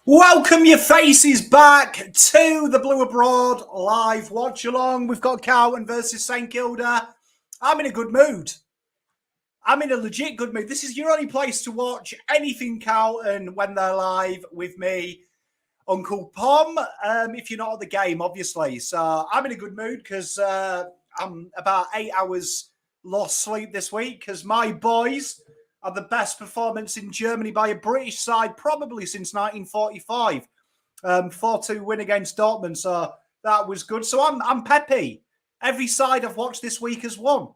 Welcome your faces back to the Blue Abroad live watch along. We've got Carlton versus St Kilda. I'm in a good mood. I'm in a legit good mood. This is your only place to watch anything Carlton when they're live with me, Uncle Pom, if you're not at the game, obviously. So I'm in a good mood because I'm about 8 hours lost sleep this week because my boys are the best performance in Germany by a British side probably since 1945. 4-2 win against Dortmund, so that was good. So I'm peppy. Every side I've watched this week has won.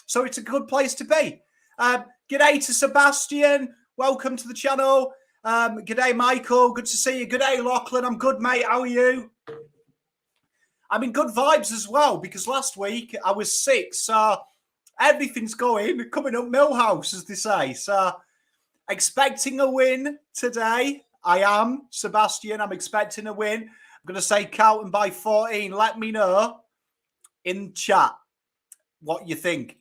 So it's a good place to be. G'day to Sebastian. Welcome to the channel. G'day, Michael. Good to see you. G'day, Lachlan. I'm good, mate. How are you? I'm in good vibes as well because last week I was sick, so everything's going, coming up Millhouse, as they say. So, expecting a win today. I am, Sebastian. I'm expecting a win. I'm going to say Carlton by 14. Let me know in chat what you think.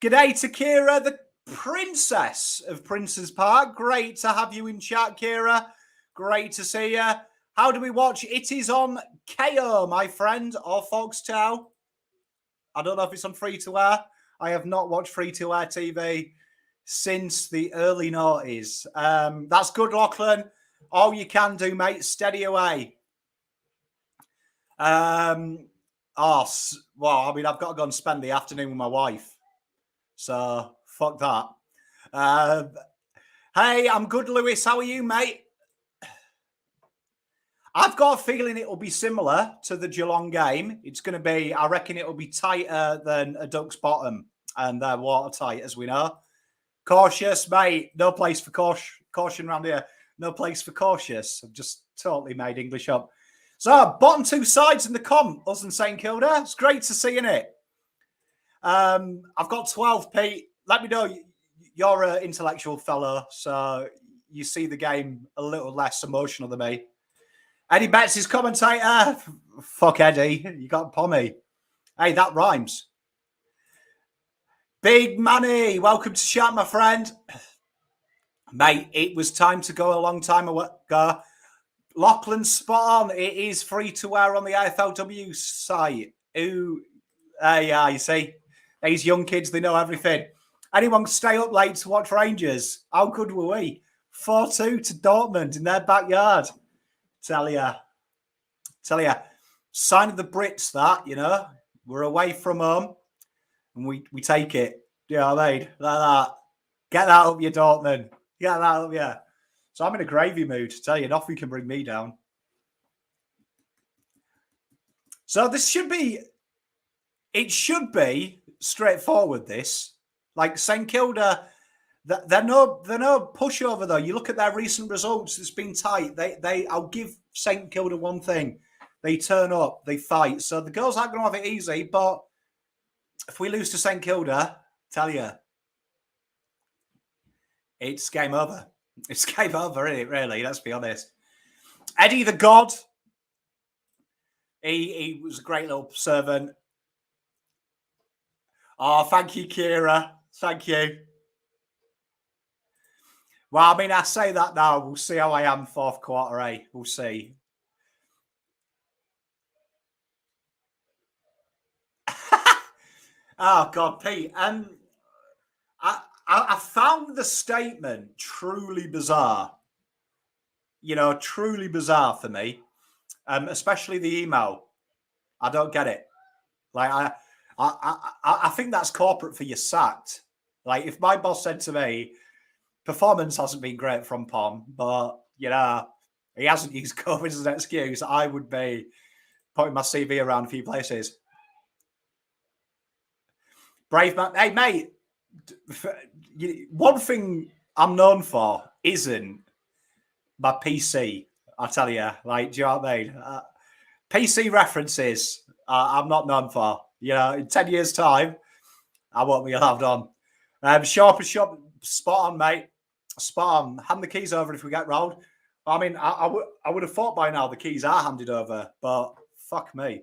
G'day to Kira, the princess of Prince's Park. Great to have you in chat, Kira. Great to see you. How do we watch? It is on KO, my friend, or Foxtel. I don't know if it's on free-to-air. I have not watched free-to-air TV since the early noughties. That's good, Lachlan. All you can do, mate. Steady away. Well, I mean, I've got to go and spend the afternoon with my wife. So, fuck that. Hey, I'm good, Lewis. How are you, mate? I've got a feeling it will be similar to the Geelong game. It's going to be, I reckon it will be tighter than a duck's bottom, and they're watertight, as we know. Cautious, mate. No place for caution around here. No place for cautious. I've just totally made English up. So, bottom two sides in the comp, us and St Kilda. It's great to see, innit? I've got 12, Pete. Let me know. You're an intellectual fellow, so you see the game a little less emotional than me. Eddie Betts is commentator. Fuck Eddie. You got Pommy. Hey, that rhymes. Big Money. Welcome to chat, my friend. Mate, it was time to go a long time ago. Lachlan's spot on. It is free to wear on the AFLW site. Ooh, yeah, you see. These young kids, they know everything. Anyone can stay up late to watch Rangers. How good were we? 4-2 to Dortmund in their backyard. Tell ya. Sign of the Brits, that, you know. We're away from home and we take it. You know what I mean? Like that. Get that up your Dortmund. Get that up, yeah. So I'm in a gravy mood, to tell you. Nothing can bring me down. So this should be, it should be straightforward, this. Like St Kilda, they're no pushover though. You look at their recent results; it's been tight. I'll give St Kilda one thing: they turn up, they fight. So the girls aren't going to have it easy. But if we lose to St Kilda, tell you, it's game over. It's game over, isn't it? Really, let's be honest. Eddie the God, he was a great little servant. Oh, thank you, Kira. Thank you. Well, I mean, I say that now. We'll see how I am fourth quarter, eh? We'll see. Oh, God, Pete. I found the statement truly bizarre. You know, truly bizarre for me. Especially the email. I don't get it. Like, I think that's corporate for you sacked. Like, if my boss said to me, performance hasn't been great from Pom, but, you know, he hasn't used COVID as an excuse, I would be putting my CV around a few places. Brave man. Hey, mate, one thing I'm known for isn't my PC, I tell you. Like, do you know what I mean? PC references, I'm not known for. You know, in 10 years' time, I won't be allowed on. Sharp, spot on, mate. Spot on. Hand the keys over if we get rolled. I mean, I would have thought by now the keys are handed over, but fuck me.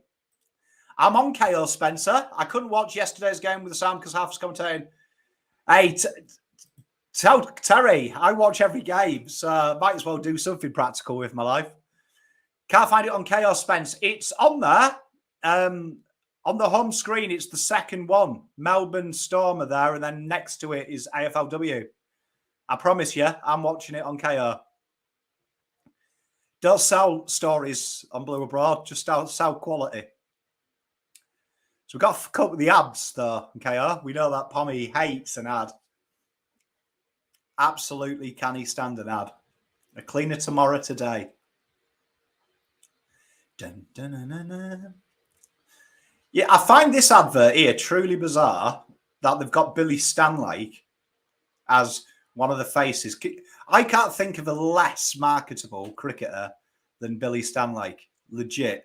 I'm on KO, Spencer. I couldn't watch yesterday's game with the sound because half was commentating. Hey, So, Terry, I watch every game, so might as well do something practical with my life. Can't find it on Chaos Spence. It's on there. On the home screen, it's the second one. Melbourne Storm are there, and then next to it is AFLW. I promise you, I'm watching it on KO. Don't sell stories on Blue Abroad, just sell quality. So we've got to cope with the ads, though, on KO. We know that Pommy hates an ad. Absolutely can he stand an ad? A cleaner tomorrow today. Dun, dun, dun, dun, dun. Yeah, I find this advert here truly bizarre that they've got Billy Stanlake as one of the faces. I can't think of a less marketable cricketer than Billy Stanlake. Legit.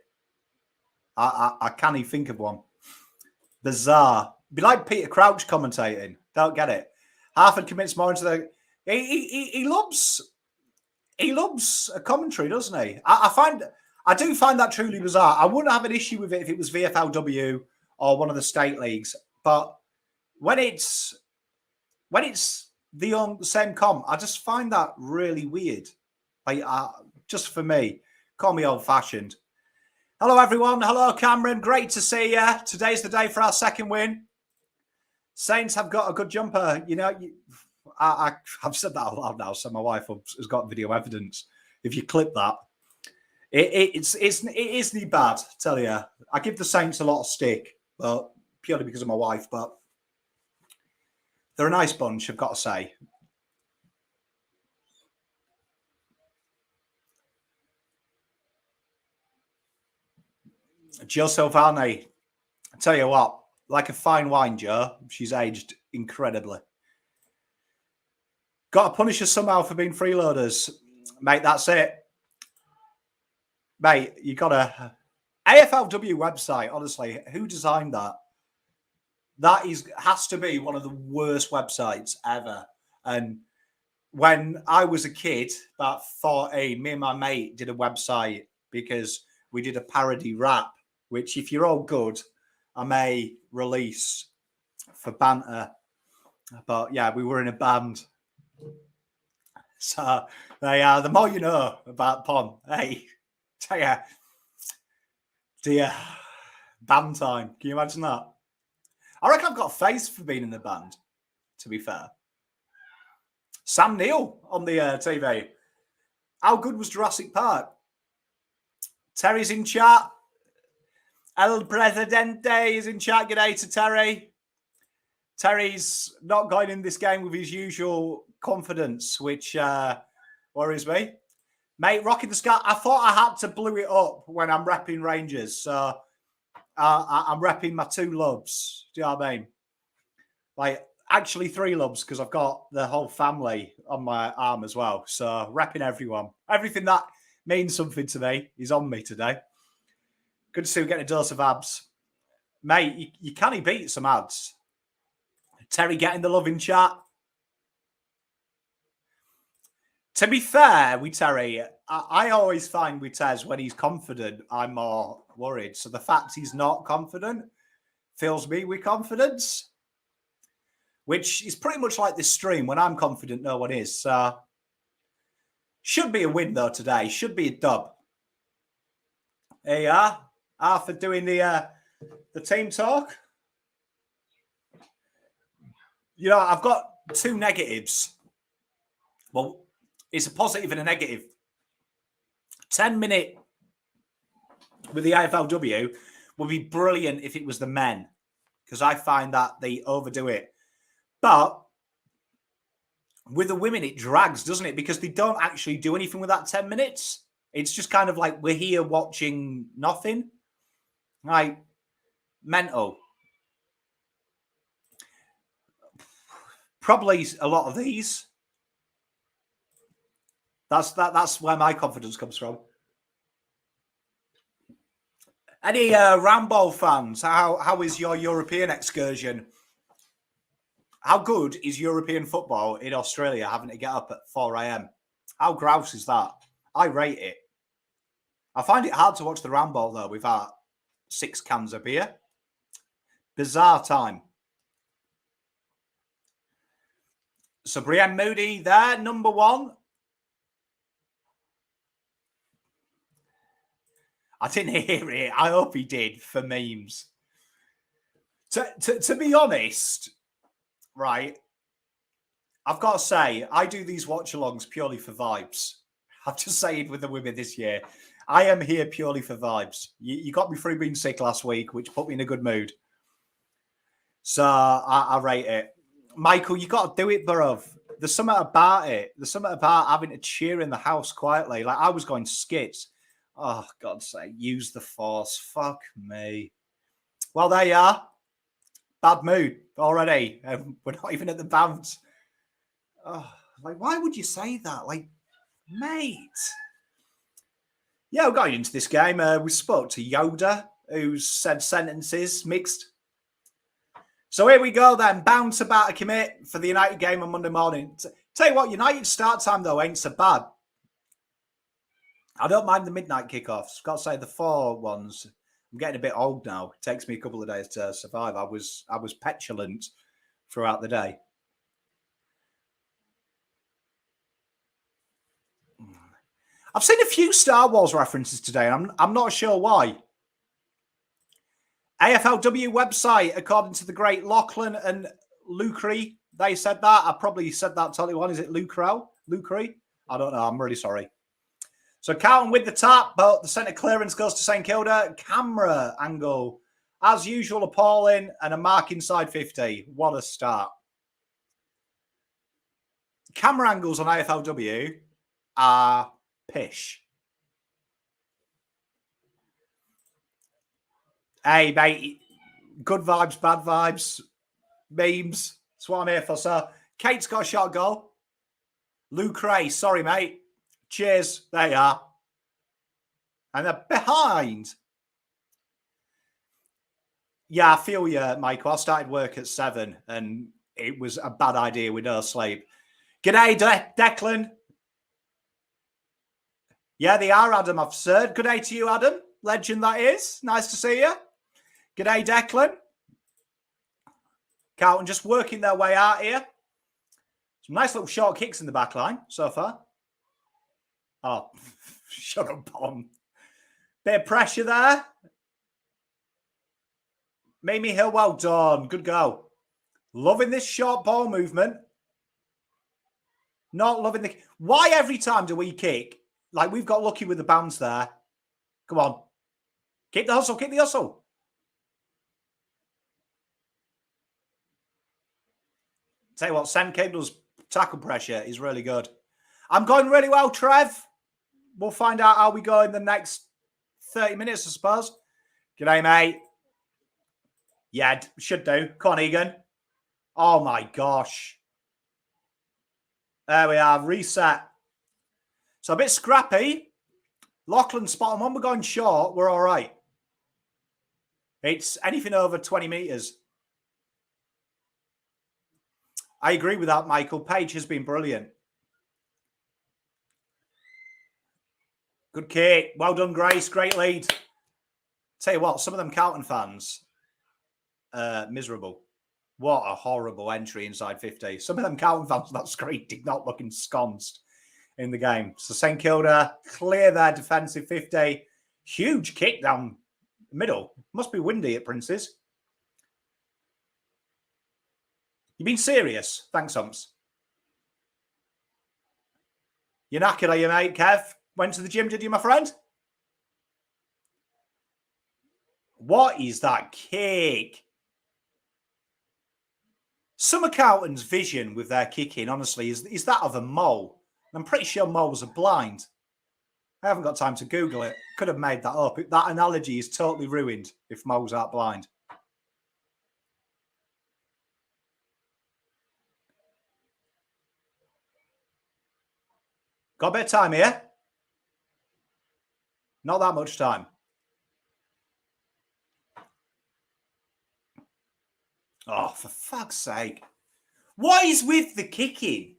I can't even think of one. Bizarre. Be like Peter Crouch commentating. Don't get it. Harford commits more into the... He loves a commentary, doesn't he? I do find that truly bizarre. I wouldn't have an issue with it if it was VFLW or one of the state leagues, but when it's the same comp, I just find that really weird. Like, just for me, call me old-fashioned. Hello, everyone. Hello, Cameron. Great to see you. Today's the day for our second win. Saints have got a good jumper. You know, I've said that out loud now, so my wife has got video evidence. If you clip that, it isn't bad, I tell you. I give the Saints a lot of stick, but purely because of my wife, but they're a nice bunch, I've got to say. Joe Silvani, I tell you what, like a fine wine, Joe, she's aged incredibly. Got to punish her somehow for being freeloaders. Mate, that's it. Mate, you got to... AFLW website, honestly, who designed that? That has to be one of the worst websites ever. And when I was a kid, about 14, me and my mate did a website because we did a parody rap, which if you're all good, I may release for banter. But yeah, we were in a band. So they are, the more you know about Pom. Hey, tell you, dear, band time. Can you imagine that? I reckon I've got a face for being in the band, to be fair. Sam Neill on the TV. How good was Jurassic Park? Terry's in chat. El Presidente is in chat. Good day to Terry. Terry's not going in this game with his usual confidence, which worries me. Mate, rocking the sky. I thought I had to blue it up when I'm repping Rangers. So I'm repping my two loves. Do you know what I mean? Like, actually 3 loves because I've got the whole family on my arm as well. So repping everyone. Everything that means something to me is on me today. Good to see we getting a dose of abs. Mate, you can't beat some ads. Terry getting the love in chat. To be fair with Terry, I always find with Tez when he's confident, I'm more worried. So the fact he's not confident fills me with confidence, which is pretty much like this stream. When I'm confident, no one is. Should be a win, though, today. Should be a dub. There you are. Arthur doing the team talk. You know, I've got 2 negatives. Well, it's a positive and a negative. 10-minute with the AFLW would be brilliant if it was the men, because I find that they overdo it. But with the women, it drags, doesn't it? Because they don't actually do anything with that 10 minutes. It's just kind of like we're here watching nothing. Like, mental. Probably a lot of these. That's where my confidence comes from. Any Rambo fans? How is your European excursion? How good is European football in Australia having to get up at 4 a.m? How grouse is that? I rate it. I find it hard to watch the Rambo though without 6 cans of beer. Bizarre time. So Brienne Moody there, number 1. I didn't hear it. I hope he did for memes. To be honest, right, I've got to say, I do these watch-alongs purely for vibes. I've just said with the women this year, I am here purely for vibes. You got me through being sick last week, which put me in a good mood. So I rate it. Michael, you got to do it, bro. There's something about it. There's something about having to cheer in the house quietly. Like, I was going skits. Oh, God's sake, use the force. Fuck me. Well, there you are. Bad mood already. We're not even at the bounce. Oh, like, why would you say that? Like, mate. Yeah, we're going into this game. We spoke to Yoda, who said sentences mixed. So here we go then. Bounce about a commit for the United game on Monday morning. Tell you what, United start time, though, ain't so bad. I don't mind the midnight kickoffs. Got to say, the 4 ones, I'm getting a bit old now. It takes me a couple of days to survive. I was petulant throughout the day. I've seen a few Star Wars references today, and I'm not sure why. AFLW website, according to the great Lachlan and Lucre, they said that. I probably said that totally wrong. Is it Lucre? I don't know. I'm really sorry. So Carlton with the tap, but the centre clearance goes to St Kilda. Camera angle, as usual, appalling, and a mark inside 50. What a start. Camera angles on AFLW are pish. Hey, mate, good vibes, bad vibes, memes. That's what I'm here for, sir. Kate's got a shot goal. Lucre, sorry, mate. Cheers. There you are. And they're behind. Yeah, I feel you, Michael. I started work at 7 and it was a bad idea with no sleep. G'day, Declan. Yeah, they are, Adam, I've said. Good day to you, Adam. Legend that is. Nice to see you. G'day, Declan. Carlton just working their way out here. Some nice little short kicks in the back line so far. Oh, shut up, Pom. Bit of pressure there. Mimi Hill, well done. Good go. Loving this short ball movement. Not loving the... Why every time do we kick? Like, we've got lucky with the bounce there. Come on. Keep the hustle. Keep the hustle. Tell you what, Sam Cable's tackle pressure is really good. I'm going really well, Trev. We'll find out how we go in the next 30 minutes, I suppose. G'day, mate. Yeah, should do. Come on, Egan. Oh, my gosh. There we are. Reset. So a bit scrappy. Lachlan spot on. When we're going short, we're all right. It's anything over 20 metres. I agree with that, Michael. Page has been brilliant. Good kick. Well done, Grace. Great lead. Tell you what, some of them Carlton fans, miserable. What a horrible entry inside 50. Some of them Carlton fans on that screen did not look ensconced in the game. So St Kilda clear their defensive 50. Huge kick down the middle. Must be windy at Prince's. You been serious? Thanks, Humps. You're knackered, are you, mate, Kev? Went to the gym, did you, my friend? What is that kick? Some of Carlton's vision with their kicking, honestly, is that of a mole. I'm pretty sure moles are blind. I haven't got time to Google it. Could have made that up. That analogy is totally ruined if moles aren't blind. Got a bit of time here. Not that much time. Oh, for fuck's sake. What is with the kicking?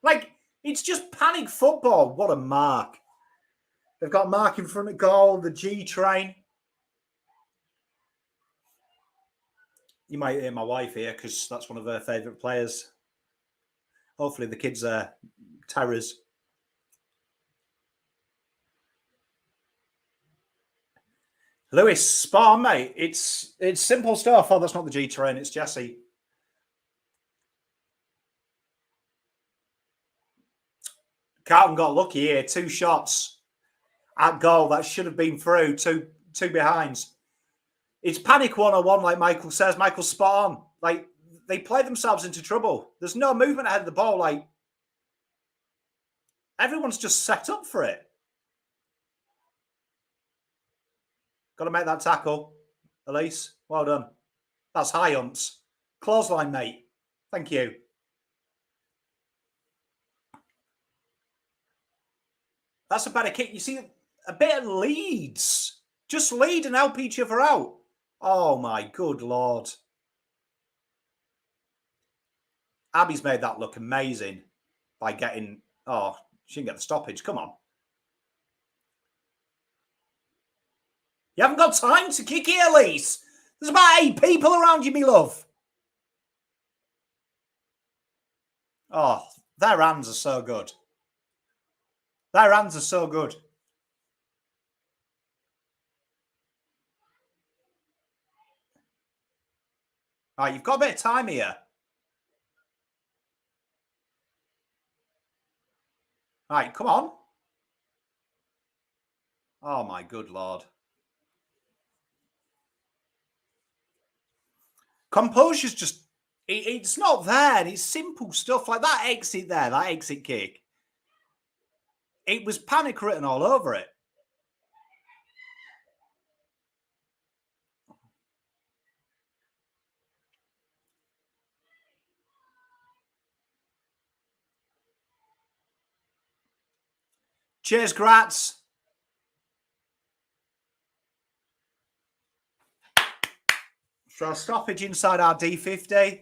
Like, it's just panic football. What a mark. They've got Mark in front of goal, the G train. You might hear my wife here because that's one of her favourite players. Hopefully the kids are terrors. Lewis, spot on, mate. It's simple stuff. Oh, that's not the G train. It's Jesse. Carlton got lucky here. 2 shots at goal that should have been through. Two behinds. It's panic 101, like Michael says. Michael's spot on. Like, they play themselves into trouble. There's no movement ahead of the ball. Like, everyone's just set up for it. Got to make that tackle, Elise. Well done. That's high umps. Clothesline, mate. Thank you. That's a better kick. You see, a bit of leads. Just lead and help each other out. Oh, my good Lord. Abby's made that look amazing by getting... Oh, she didn't get the stoppage. Come on. You haven't got time to kick it, Elise. There's about 8 people around you, me love. Oh, their hands are so good. Their hands are so good. All right, you've got a bit of time here. All right, come on. Oh, my good Lord. Composure's just... It's not there. It's simple stuff like that exit there, that exit kick. It was panic written all over it. Cheers, Gratz. So stoppage inside our D50.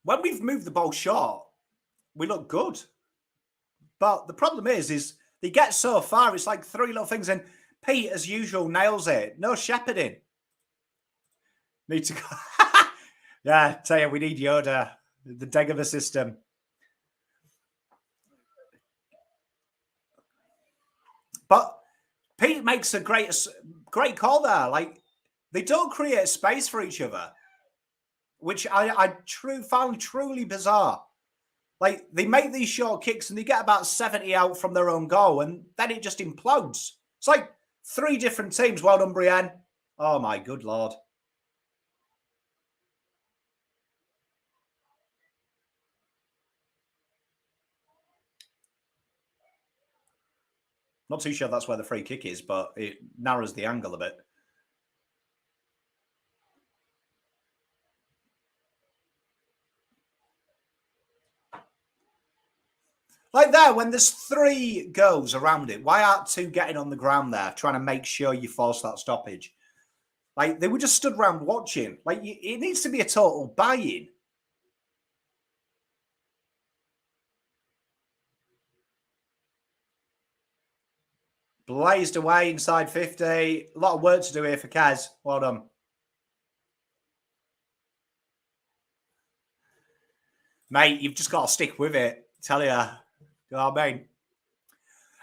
When we've moved the ball short, we look good. But the problem is they get so far, it's like 3 little things. And Pete, as usual, nails it. No shepherding. Need to go. Yeah, tell you, we need Yoda. The Dagobah system. But Pete makes a great call there. Like, they don't create space for each other, which I found truly bizarre. Like, they make these short kicks and they get about 70 out from their own goal, and then it just implodes. It's like 3 different teams. Well done, Brienne. Oh, my good Lord. Not too sure that's where the free kick is, but it narrows the angle a bit. Like there, when there's 3 goals around it, why aren't 2 getting on the ground there, trying to make sure you force that stoppage? Like, they were just stood around watching. Like, it needs to be a total buy-in. Blazed away inside 50. A lot of work to do here for Kaz. Well done. Mate, you've just got to stick with it. Tell you. You know what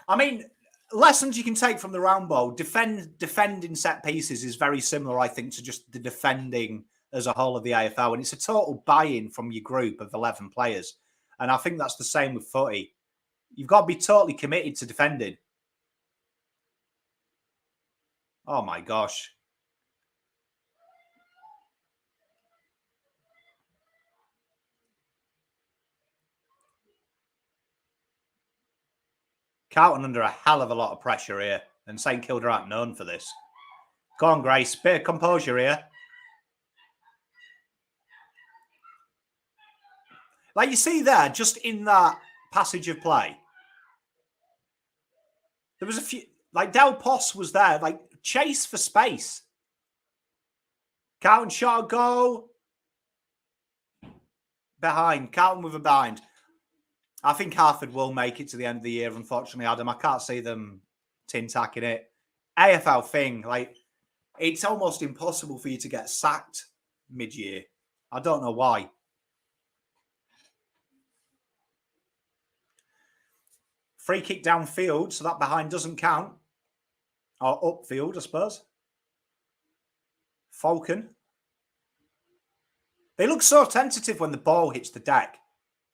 I mean, lessons you can take from the round ball. Defending set pieces is very similar, I think, to just the defending as a whole of the AFL. And it's a total buy-in from your group of 11 players. And I think that's the same with footy. You've got to be totally committed to defending. Oh, my gosh. Carlton under a hell of a lot of pressure here. And St Kilda aren't known for this. Go on, Grace. Bit of composure here. Like you see there, just in that passage of play, there was a few... Like, Del Pos was there. Like, chase for space. Carlton shot a goal. Behind. Carlton with a bind. I think Hartford will make it to the end of the year, unfortunately, Adam. I can't see them tin-tacking it. AFL thing, like, it's almost impossible for you to get sacked mid-year. I don't know why. Free kick downfield, so that behind doesn't count. Or upfield, I suppose. Falcon. They look so tentative when the ball hits the deck.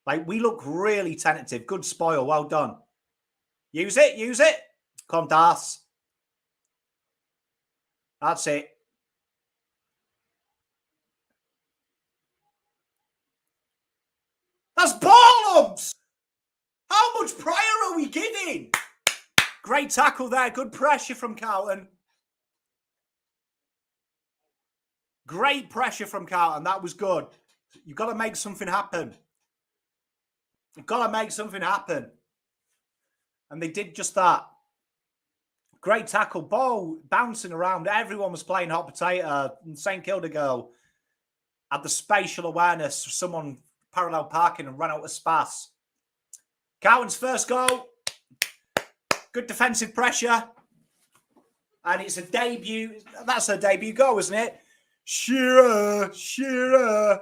Like, we look really tentative. Good spoil, well done. Use it, use it. Come on, Das. That's it. That's ball ups! How much prior are we giving? Great tackle there. Good pressure from Carlton. Great pressure from Carlton. That was good. You've got to make something happen. You've got to make something happen. And they did just that. Great tackle. Ball bouncing around. Everyone was playing hot potato. St Kilda girl had the spatial awareness of someone parallel parking and ran out of space. Carlton's first goal. Good defensive pressure. And it's a debut. That's a debut goal, isn't it? Shearer, Shearer.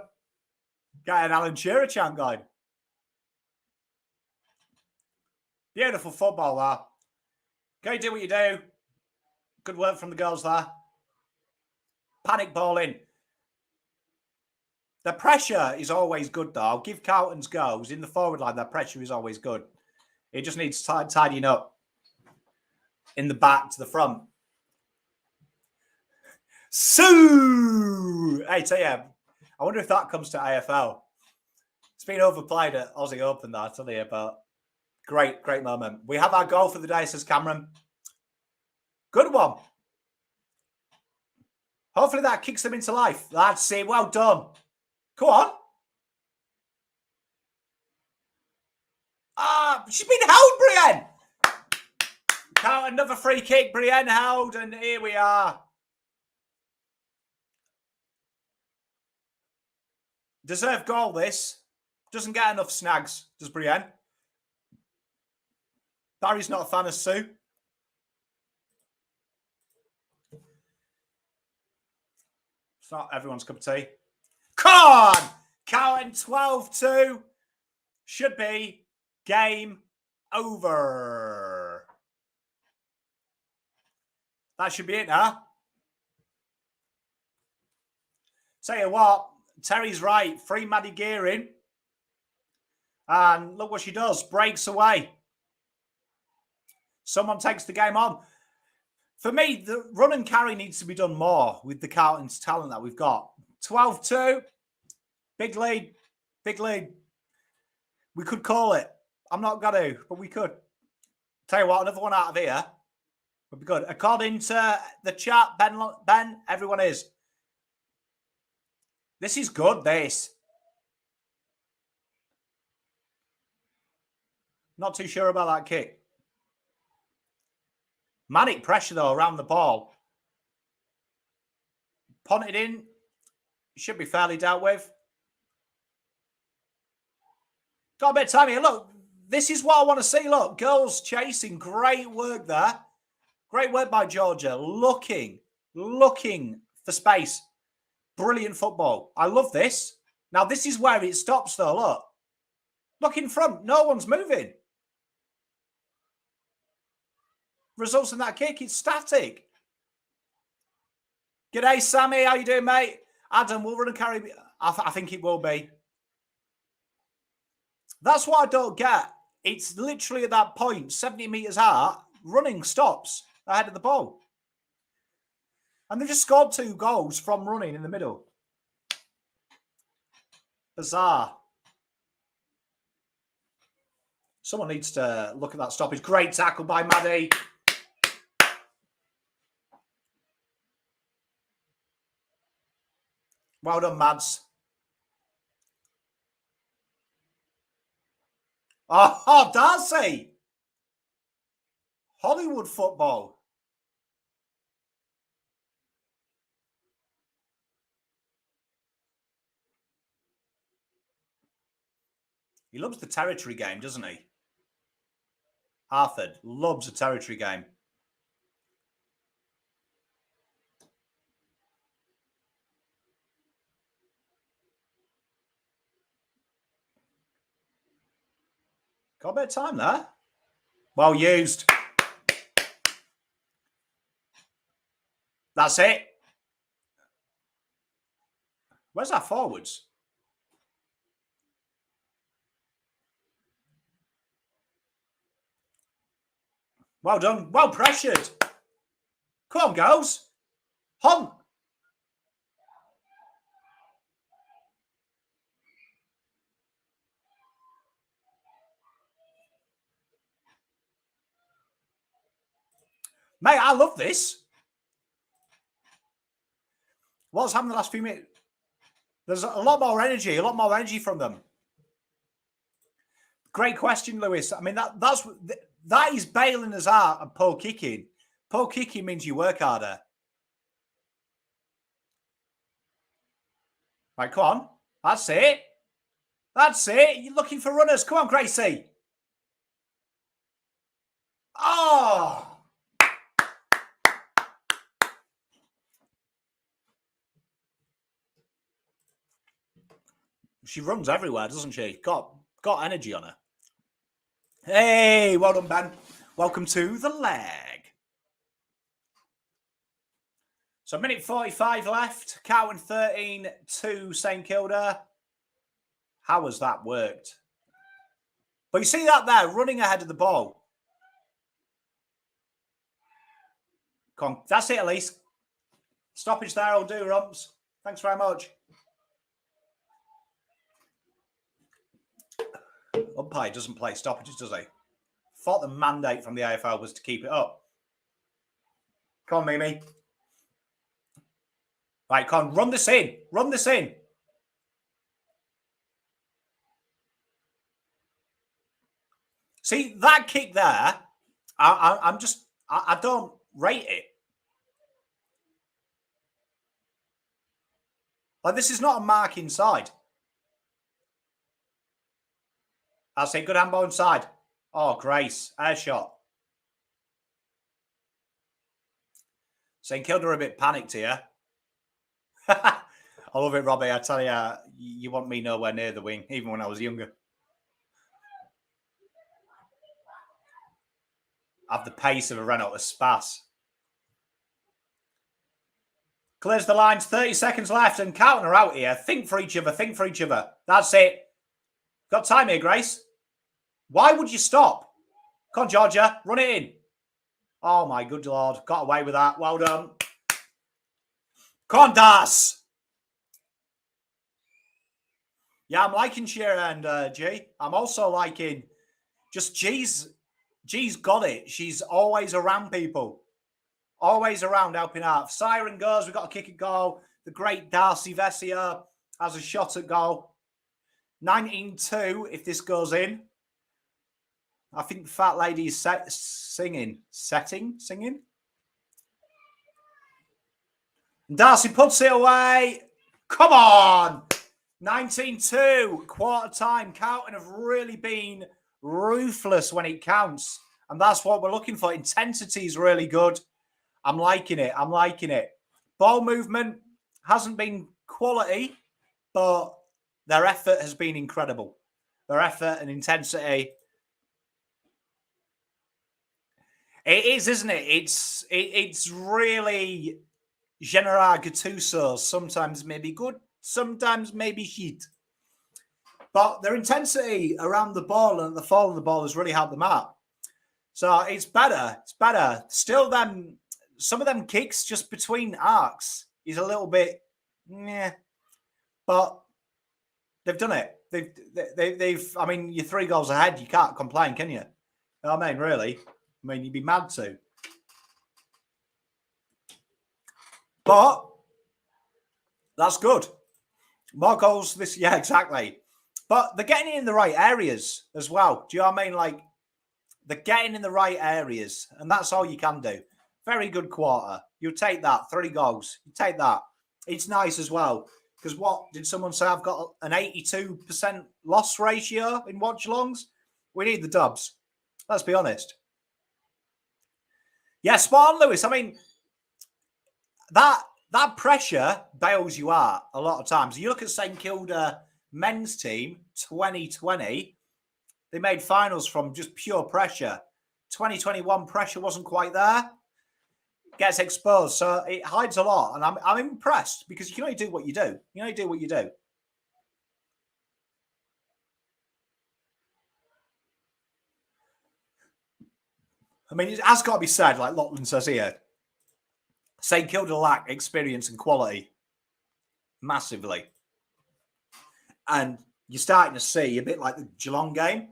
Got an Alan Shearer chant going. Beautiful football there. Go do what you do. Good work from the girls there. Panic balling. The pressure is always good, though. I'll give Carlton's goals in the forward line. That pressure is always good. It just needs tidying up in the back to the front. So, hey, tell you, I wonder if that comes to AFL. It's been overplayed at Aussie Open, that, I tell you, but great moment. We have our goal for the day, says Cameron. Good one. Hopefully that kicks them into life. That's it. Well done. Come on. She's been held, Brienne. Count another free kick. Brienne held, and here we are. Deserved goal, this. Doesn't get enough snags, does Brienne? Barry's not a fan of Sue. It's not everyone's cup of tea. Come on! Carlton 12-2. Should be game over. That should be it, huh? Tell you what, Terry's right. Free Maddie Gearing. And look what she does. Breaks away. Someone takes the game on. For me, the run and carry needs to be done more with the Carlton's talent that we've got. 12-2. Big lead. Big lead. We could call it. I'm not going to, but we could. Tell you what, another one out of here would be good. According to the chat, Ben, everyone is. This is good, this. Not too sure about that kick. Manic pressure, though, around the ball. Punted in. Should be fairly dealt with. Got a bit of time here. Look, this is what I want to see. Look, girls chasing. Great work there. Great work by Georgia. Looking for space. Brilliant football. I love this. Now, this is where it stops, though. Look. Look in front. No one's moving. Results in that kick, it's static. G'day, Sammy. How you doing, mate? Adam, will run and carry. I think it will be. That's what I don't get. It's literally at that point, 70 metres out, running stops ahead of the ball. And they've just scored 2 goals from running in the middle. Bizarre. Someone needs to look at that stoppage. Great tackle by Maddie. Well done, Mads. Oh, Darcy. Hollywood football. He loves the territory game, doesn't he? Arthur loves a territory game. Got a bit of time there. Well used. That's it. Where's our forwards? Well done. Well pressured. Come on, girls. Hunt. Mate, I love this. What's happened the last few minutes? There's a lot more energy from them. Great question, Lewis. I mean, that is bailing us out and poor kicking. Poor kicking means you work harder. Right, come on. That's it. That's it. You're looking for runners. Come on, Gracie. Oh! She runs everywhere, doesn't she? Got energy on her. Hey, well done, Ben. Welcome to the leg. So, minute 45 left. Carlton 13 to St Kilda. How has that worked? But you see that there, running ahead of the ball. Come on, that's it, Elise. Stoppage there, I'll do, Rumps. Thanks very much. Umpire doesn't play stoppages, does he? Thought the mandate from the AFL was to keep it up. Come on, Mimi. Right, come on, run this in. Run this in. See, that kick there, I don't rate it. Like, this is not a mark inside. I'll say good handball inside. Oh, Grace. Air shot. St Kilda are a bit panicked here. I love it, Robbie. I tell you, you want me nowhere near the wing, even when I was younger. I have the pace of a Renault Espace. Clears the lines, 30 seconds left, and Carlton are out here. Think for each other, think for each other. That's it. Got time here, Grace. Why would you stop? Come on, Georgia, run it in. Oh, my good Lord. Got away with that. Well done. Come on, Das. Yeah, I'm liking Shearer and G. I'm also liking just G's got it. She's always around people. Always around helping out. If siren goes, we've got a kick at goal. The great Darcy Vessier has a shot at goal. 19-2 if this goes in. I think the fat lady is singing. Darcy puts it away. Come on. 19-2. Quarter time. Carlton have really been ruthless when it counts. And that's what we're looking for. Intensity is really good. I'm liking it. I'm liking it. Ball movement hasn't been quality, but their effort has been incredible. Their effort and intensity. It is, isn't it? It's really General Gattuso. Sometimes maybe good, sometimes maybe shit. But their intensity around the ball and the fall of the ball has really helped them out. So it's better. It's better. Still, some of them kicks just between arcs is a little bit, but they've done it. They've. I mean, you're 3 goals ahead. You can't complain, can you? You know what I mean, really. I mean, you'd be mad to. But that's good. More goals this year, exactly. But they're getting in the right areas as well. Do you know what I mean? Like, they're getting in the right areas, and that's all you can do. Very good quarter. You take that. 3 goals. You take that. It's nice as well. Because what did someone say? I've got an 82% loss ratio in watch-alongs. We need the dubs. Let's be honest. Yeah, spot on, Lewis. I mean, that pressure bails you out a lot of times. You look at St Kilda men's team, 2020, They made finals from just pure pressure. 2021 pressure wasn't quite there. Gets exposed, so it hides a lot, and I'm impressed because you can only do what you do. You can only do what you do. I mean, it has got to be said, like Lachlan says here, St Kilda lack experience and quality massively, and you're starting to see a bit like the Geelong game,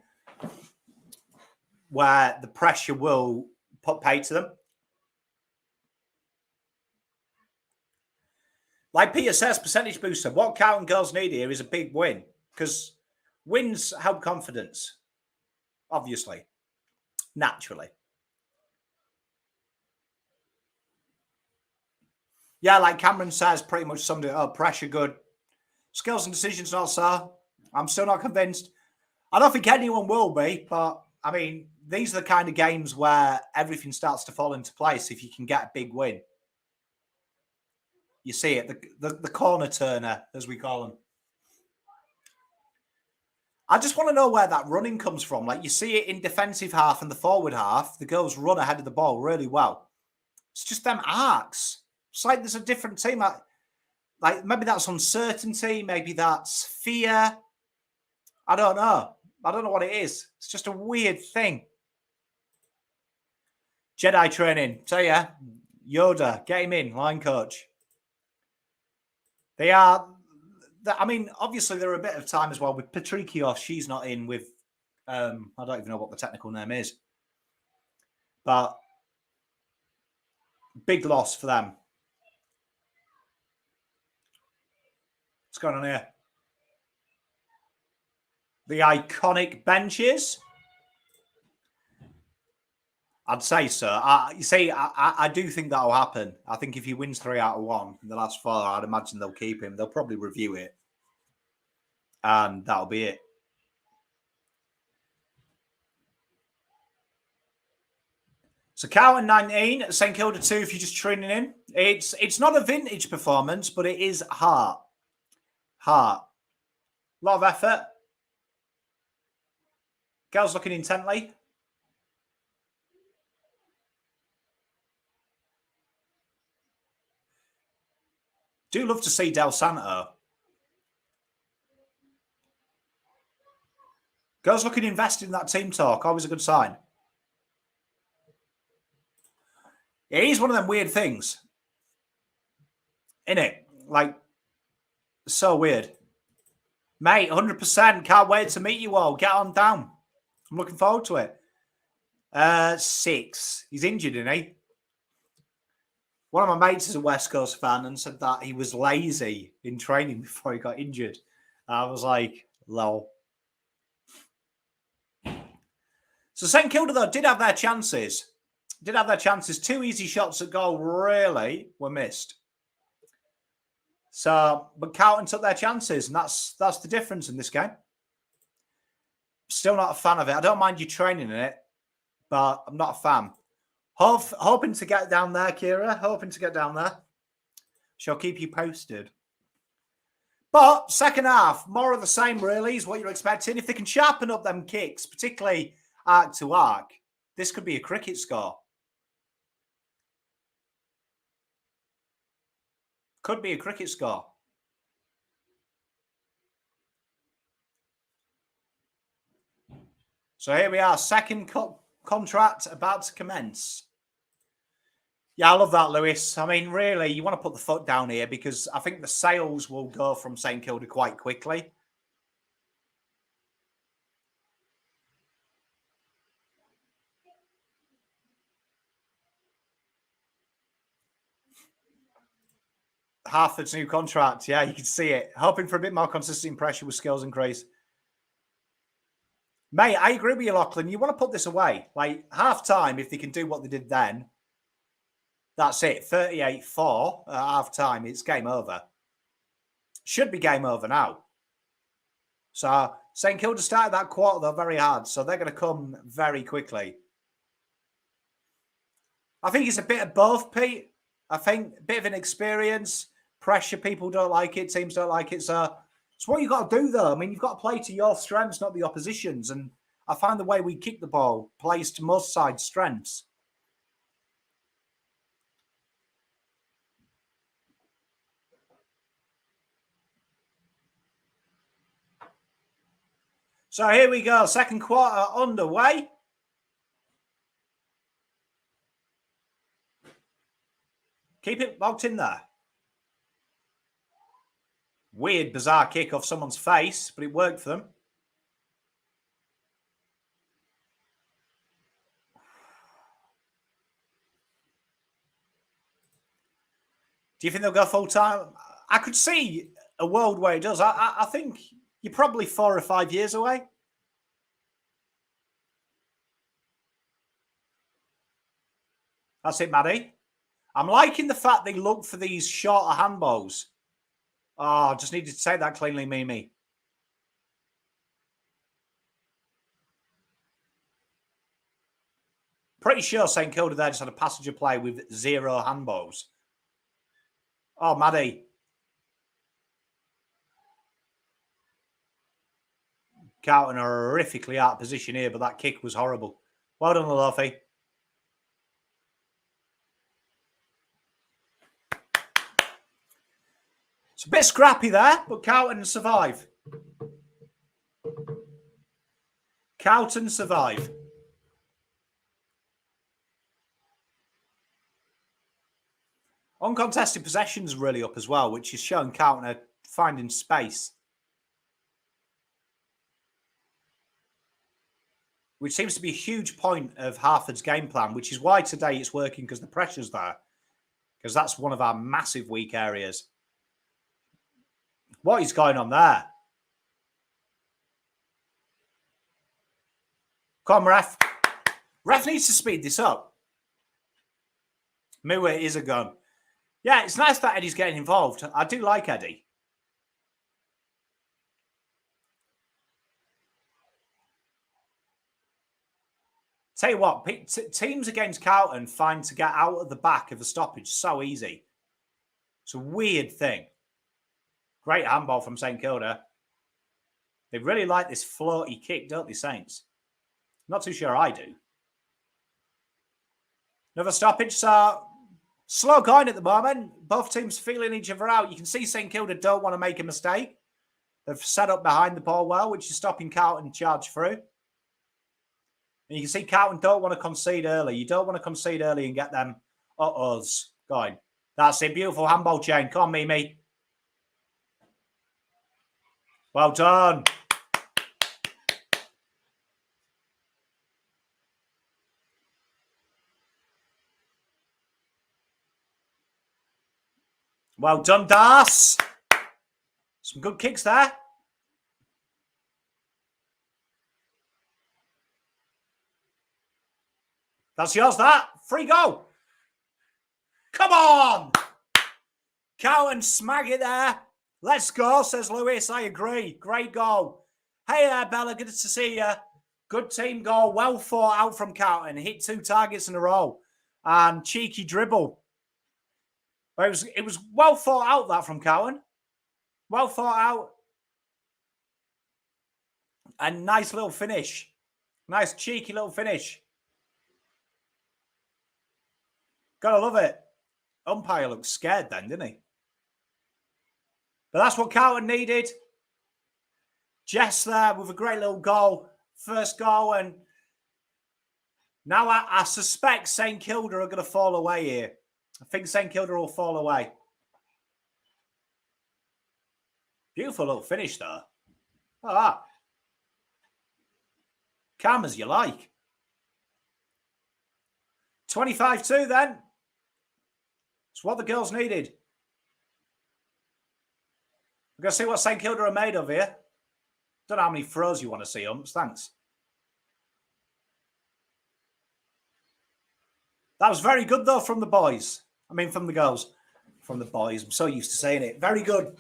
where the pressure will put pay to them. Like Peter says, percentage booster. What Carlton girls need here is a big win, because wins help confidence, obviously, naturally. Yeah, like Cameron says, pretty much summed it up. Pressure good. Skills and decisions not so. I'm still not convinced. I don't think anyone will be, but I mean, these are the kind of games where everything starts to fall into place if you can get a big win. You see it, the corner turner, as we call them. I just want to know where that running comes from. Like, you see it in defensive half and the forward half. The girls run ahead of the ball really well. It's just them arcs. It's like there's a different team. Like maybe that's uncertainty. Maybe that's fear. I don't know. I don't know what it is. It's just a weird thing. Jedi training. Tell ya, Yoda, get him in, line coach. They are, I mean, obviously there are a bit of time as well with Patrikios. She's not in with, I don't even know what the technical name is. But big loss for them. What's going on here? The iconic benches. I'd say so. You see, I do think that'll happen. I think if he wins 3 out of 1 in the last 4, I'd imagine they'll keep him. They'll probably review it. And that'll be it. So Carlton 19, St Kilda 2 if you're just tuning in. It's not a vintage performance, but it is heart. Heart. A lot of effort. Girls looking intently. Do love to see Del Santo. Girls looking invested in that team talk. Always a good sign. It is one of them weird things. Innit? Like, so weird. Mate, 100%. Can't wait to meet you all. Get on down. I'm looking forward to it. 6. He's injured, isn't he? One of my mates is a West Coast fan and said that he was lazy in training before he got injured. I was like, lol. So St Kilda, though, did have their chances. 2 easy shots at goal really were missed. So, but Carlton took their chances, and that's the difference in this game. Still not a fan of it. I don't mind you training in it, but I'm not a fan. Hoping to get down there, Kira. Hoping to get down there. Shall keep you posted. But second half, more of the same, really, is what you're expecting. If they can sharpen up them kicks, particularly arc to arc, this could be a cricket score. Could be a cricket score. So here we are, second contract about to commence. Yeah, I love that, Lewis. I mean, really, you want to put the foot down here because I think the sales will go from St Kilda quite quickly. Harford's new contract. Yeah, you can see it. Hoping for a bit more consistent pressure with skills increase. Mate, I agree with you, Lachlan. You want to put this away. Like, half-time, if they can do what they did then, that's it. 38-4 at half-time. It's game over. Should be game over now. So, St Kilda started that quarter, though, very hard. So, they're going to come very quickly. I think it's a bit of both, Pete. I think a bit of an experience. Pressure, people don't like it. Teams don't like it. So, it's what you've got to do, though. I mean, you've got to play to your strengths, not the opposition's. And I find the way we kick the ball plays to most sides' strengths. So here we go, second quarter underway. Keep it locked in there. Weird, bizarre kick off someone's face, but it worked for them. Do you think they'll go full time? I could see a world where it does. I think you're probably 4 or 5 years away. That's it, Maddie. I'm liking the fact they look for these shorter handballs. Oh, just needed to say that cleanly, Mimi. Pretty sure St Kilda there just had a passenger play with 0 handballs. Oh, Maddie. Carlton are horrifically out of position here, but that kick was horrible. Well done, Alofi. It's a bit scrappy there, but Carlton survive. Carlton survive. Uncontested possessions really up as well, which is showing Carlton are finding space. Which seems to be a huge point of Harford's game plan, which is why today it's working because the pressure's there. Because that's one of our massive weak areas. What is going on there? Come on, ref. Ref needs to speed this up. Mua is a gun. Yeah, it's nice that Eddie's getting involved. I do like Eddie. Tell you what, teams against Carlton find to get out of the back of the stoppage so easy. It's a weird thing. Great handball from St Kilda. They really like this floaty kick, don't they, Saints? Not too sure I do. Another stoppage. So slow going at the moment. Both teams feeling each other out. You can see St Kilda don't want to make a mistake. They've set up behind the ball well, which is stopping Carlton to charge through. And you can see Carlton don't want to concede early. You don't want to concede early and get them us going. That's it. Beautiful handball chain. Come on, Mimi. Well done. Well done, Das. Some good kicks there. That's yours, that. Free goal. Come on. Carlton smag it there. Let's go, says Lewis. I agree. Great goal. Hey there, Bella. Good to see you. Good team goal. Well thought out from Carlton. Hit 2 targets in a row. And cheeky dribble. But it was well thought out, that from Carlton. Well thought out. And nice little finish. Nice cheeky little finish. Gotta love it. Umpire looked scared then, didn't he? But that's what Carlton needed. Jess there with a great little goal. First goal. And now I suspect St Kilda are going to fall away here. I think St Kilda will fall away. Beautiful little finish there. Ah. Calm as you like. 25-2 then. It's what the girls needed. We're going to see what St Kilda are made of here. Don't know how many throws you want to see, umps. Thanks. That was very good, though, from the boys. I mean, from the girls. From the boys. I'm so used to saying it. Very good.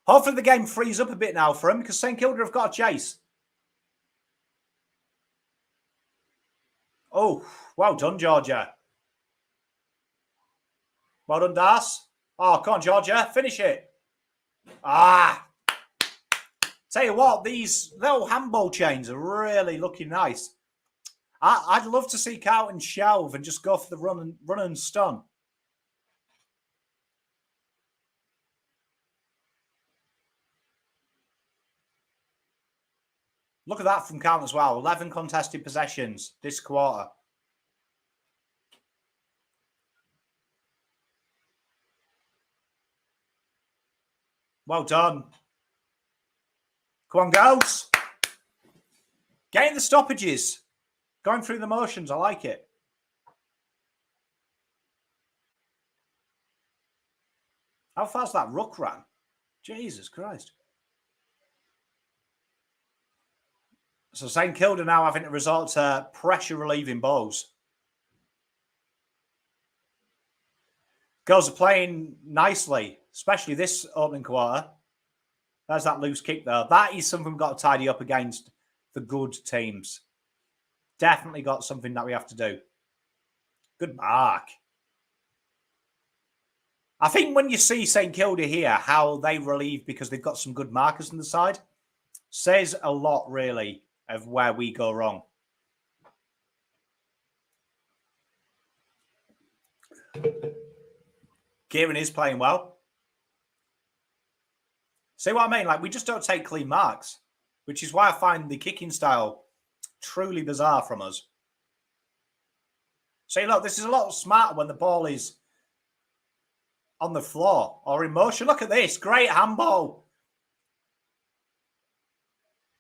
Hopefully the game frees up a bit now for them because St Kilda have got a chase. Oh, well done, Georgia. Well done, Das. Oh, come on, Georgia. Finish it. Ah. Tell you what, these little handball chains are really looking nice. I'd love to see Carlton shelve and just go for the run and stun. Look at that from Carlton as well. 11 contested possessions this quarter. Well done. Come on, girls. Getting the stoppages. Going through the motions. I like it. How far's that ruck ran? Jesus Christ. So St Kilda now having to resort to pressure relieving balls. Girls are playing nicely, especially this opening quarter. There's that loose kick though. That is something we've got to tidy up against the good teams. Definitely got something that we have to do. Good mark. I think when you see St Kilda here, how they relieve because they've got some good markers on the side, says a lot really of where we go wrong. Kieran is playing well. See what I mean? Like, we just don't take clean marks, which is why I find the kicking style truly bizarre from us. See, look, this is a lot smarter when the ball is on the floor or in motion. Look at this. Great handball.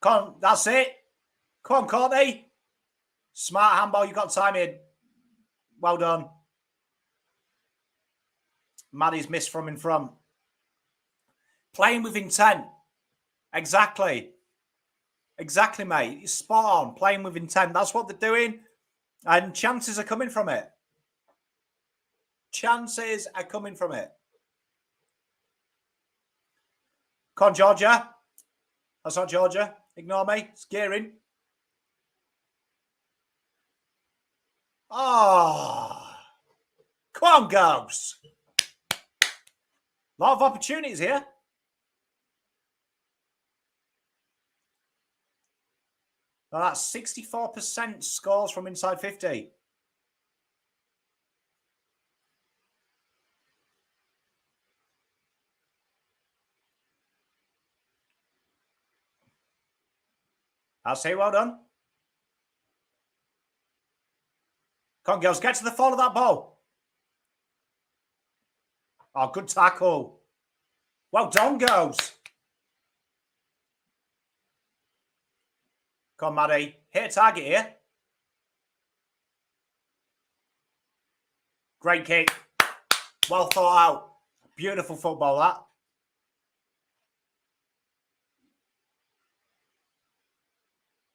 Come on, that's it. Come on, Courtney. Smart handball. You got time in. Well done. Maddie's missed from in front. Playing with intent. Exactly. Exactly, mate. Spot on. Playing with intent. That's what they're doing. And chances are coming from it. Chances are coming from it. Come on, Georgia. That's not Georgia. Ignore me. It's gearing. Oh. Come on, girls. A lot of opportunities here. Well, that's 64% scores from inside 50. I'll say well done. Come on, girls. Get to the fall of that ball. Oh, good tackle. Well done, girls. Come on, Maddie. Hit a target here. Great kick. Well thought out. Beautiful football, that.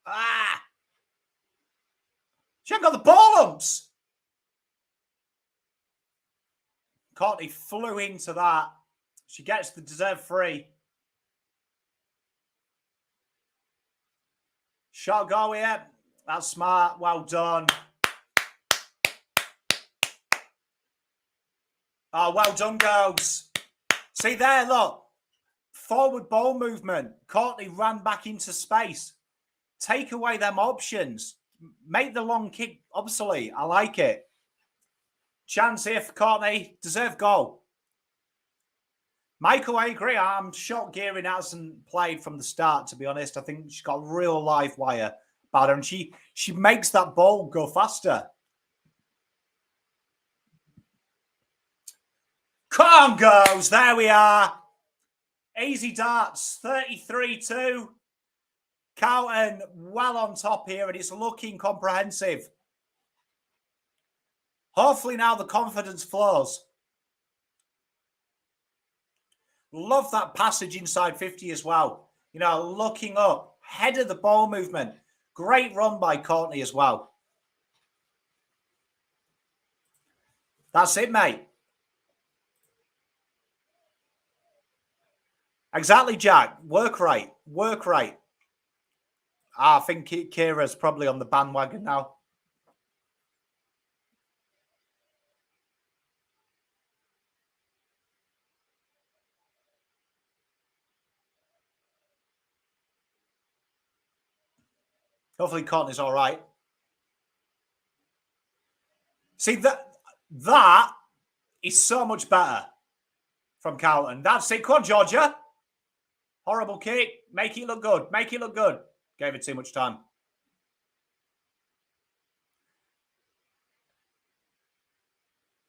Ah! She hasn't got the ball umps. Courtney flew into that. She gets the deserved free. Shot goal here. That's smart. Well done. Oh, well done, girls. See there, look. Forward ball movement. Courtney ran back into space. Take away them options. Make the long kick obsolete. I like it. Chance here for Courtney. Deserved goal. Michael, I agree. I'm shocked Gearing hasn't played from the start, to be honest. I think she's got a real live wire about her, and she makes that ball go faster. Come on, girls. There we are. Easy darts. 33-2. Carlton well on top here, and it's looking comprehensive. Hopefully now the confidence flows. Love that passage inside 50 as well. You know, looking up, head of the ball movement. Great run by Courtney as well. That's it, mate. Exactly, Jack. Work right. Work right. I think Kira's probably on the bandwagon now. Hopefully Carlton is all right. See, that is so much better from Carlton. That's it. Come on, Georgia. Horrible kick. Make it look good. Make it look good. Gave it too much time.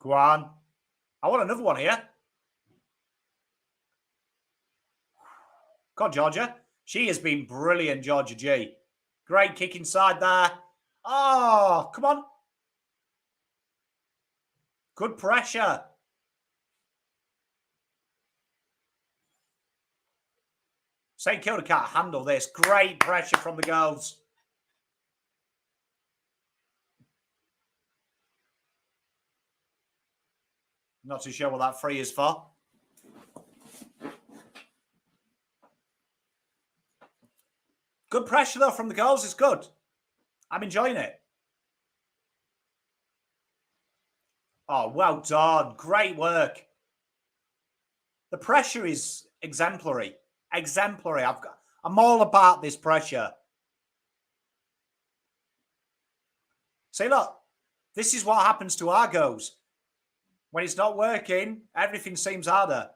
Go on. I want another one here. Come on, Georgia. She has been brilliant, Georgia G. Great kick inside there. Oh, come on. Good pressure. St Kilda can't handle this. Great pressure from the girls. Not too sure what that free is for. Good pressure, though, from the girls. It's good. I'm enjoying it. Oh, well done. Great work. The pressure is exemplary. Exemplary. I'm all about this pressure. See, look. This is what happens to our goals. When it's not working, everything seems harder.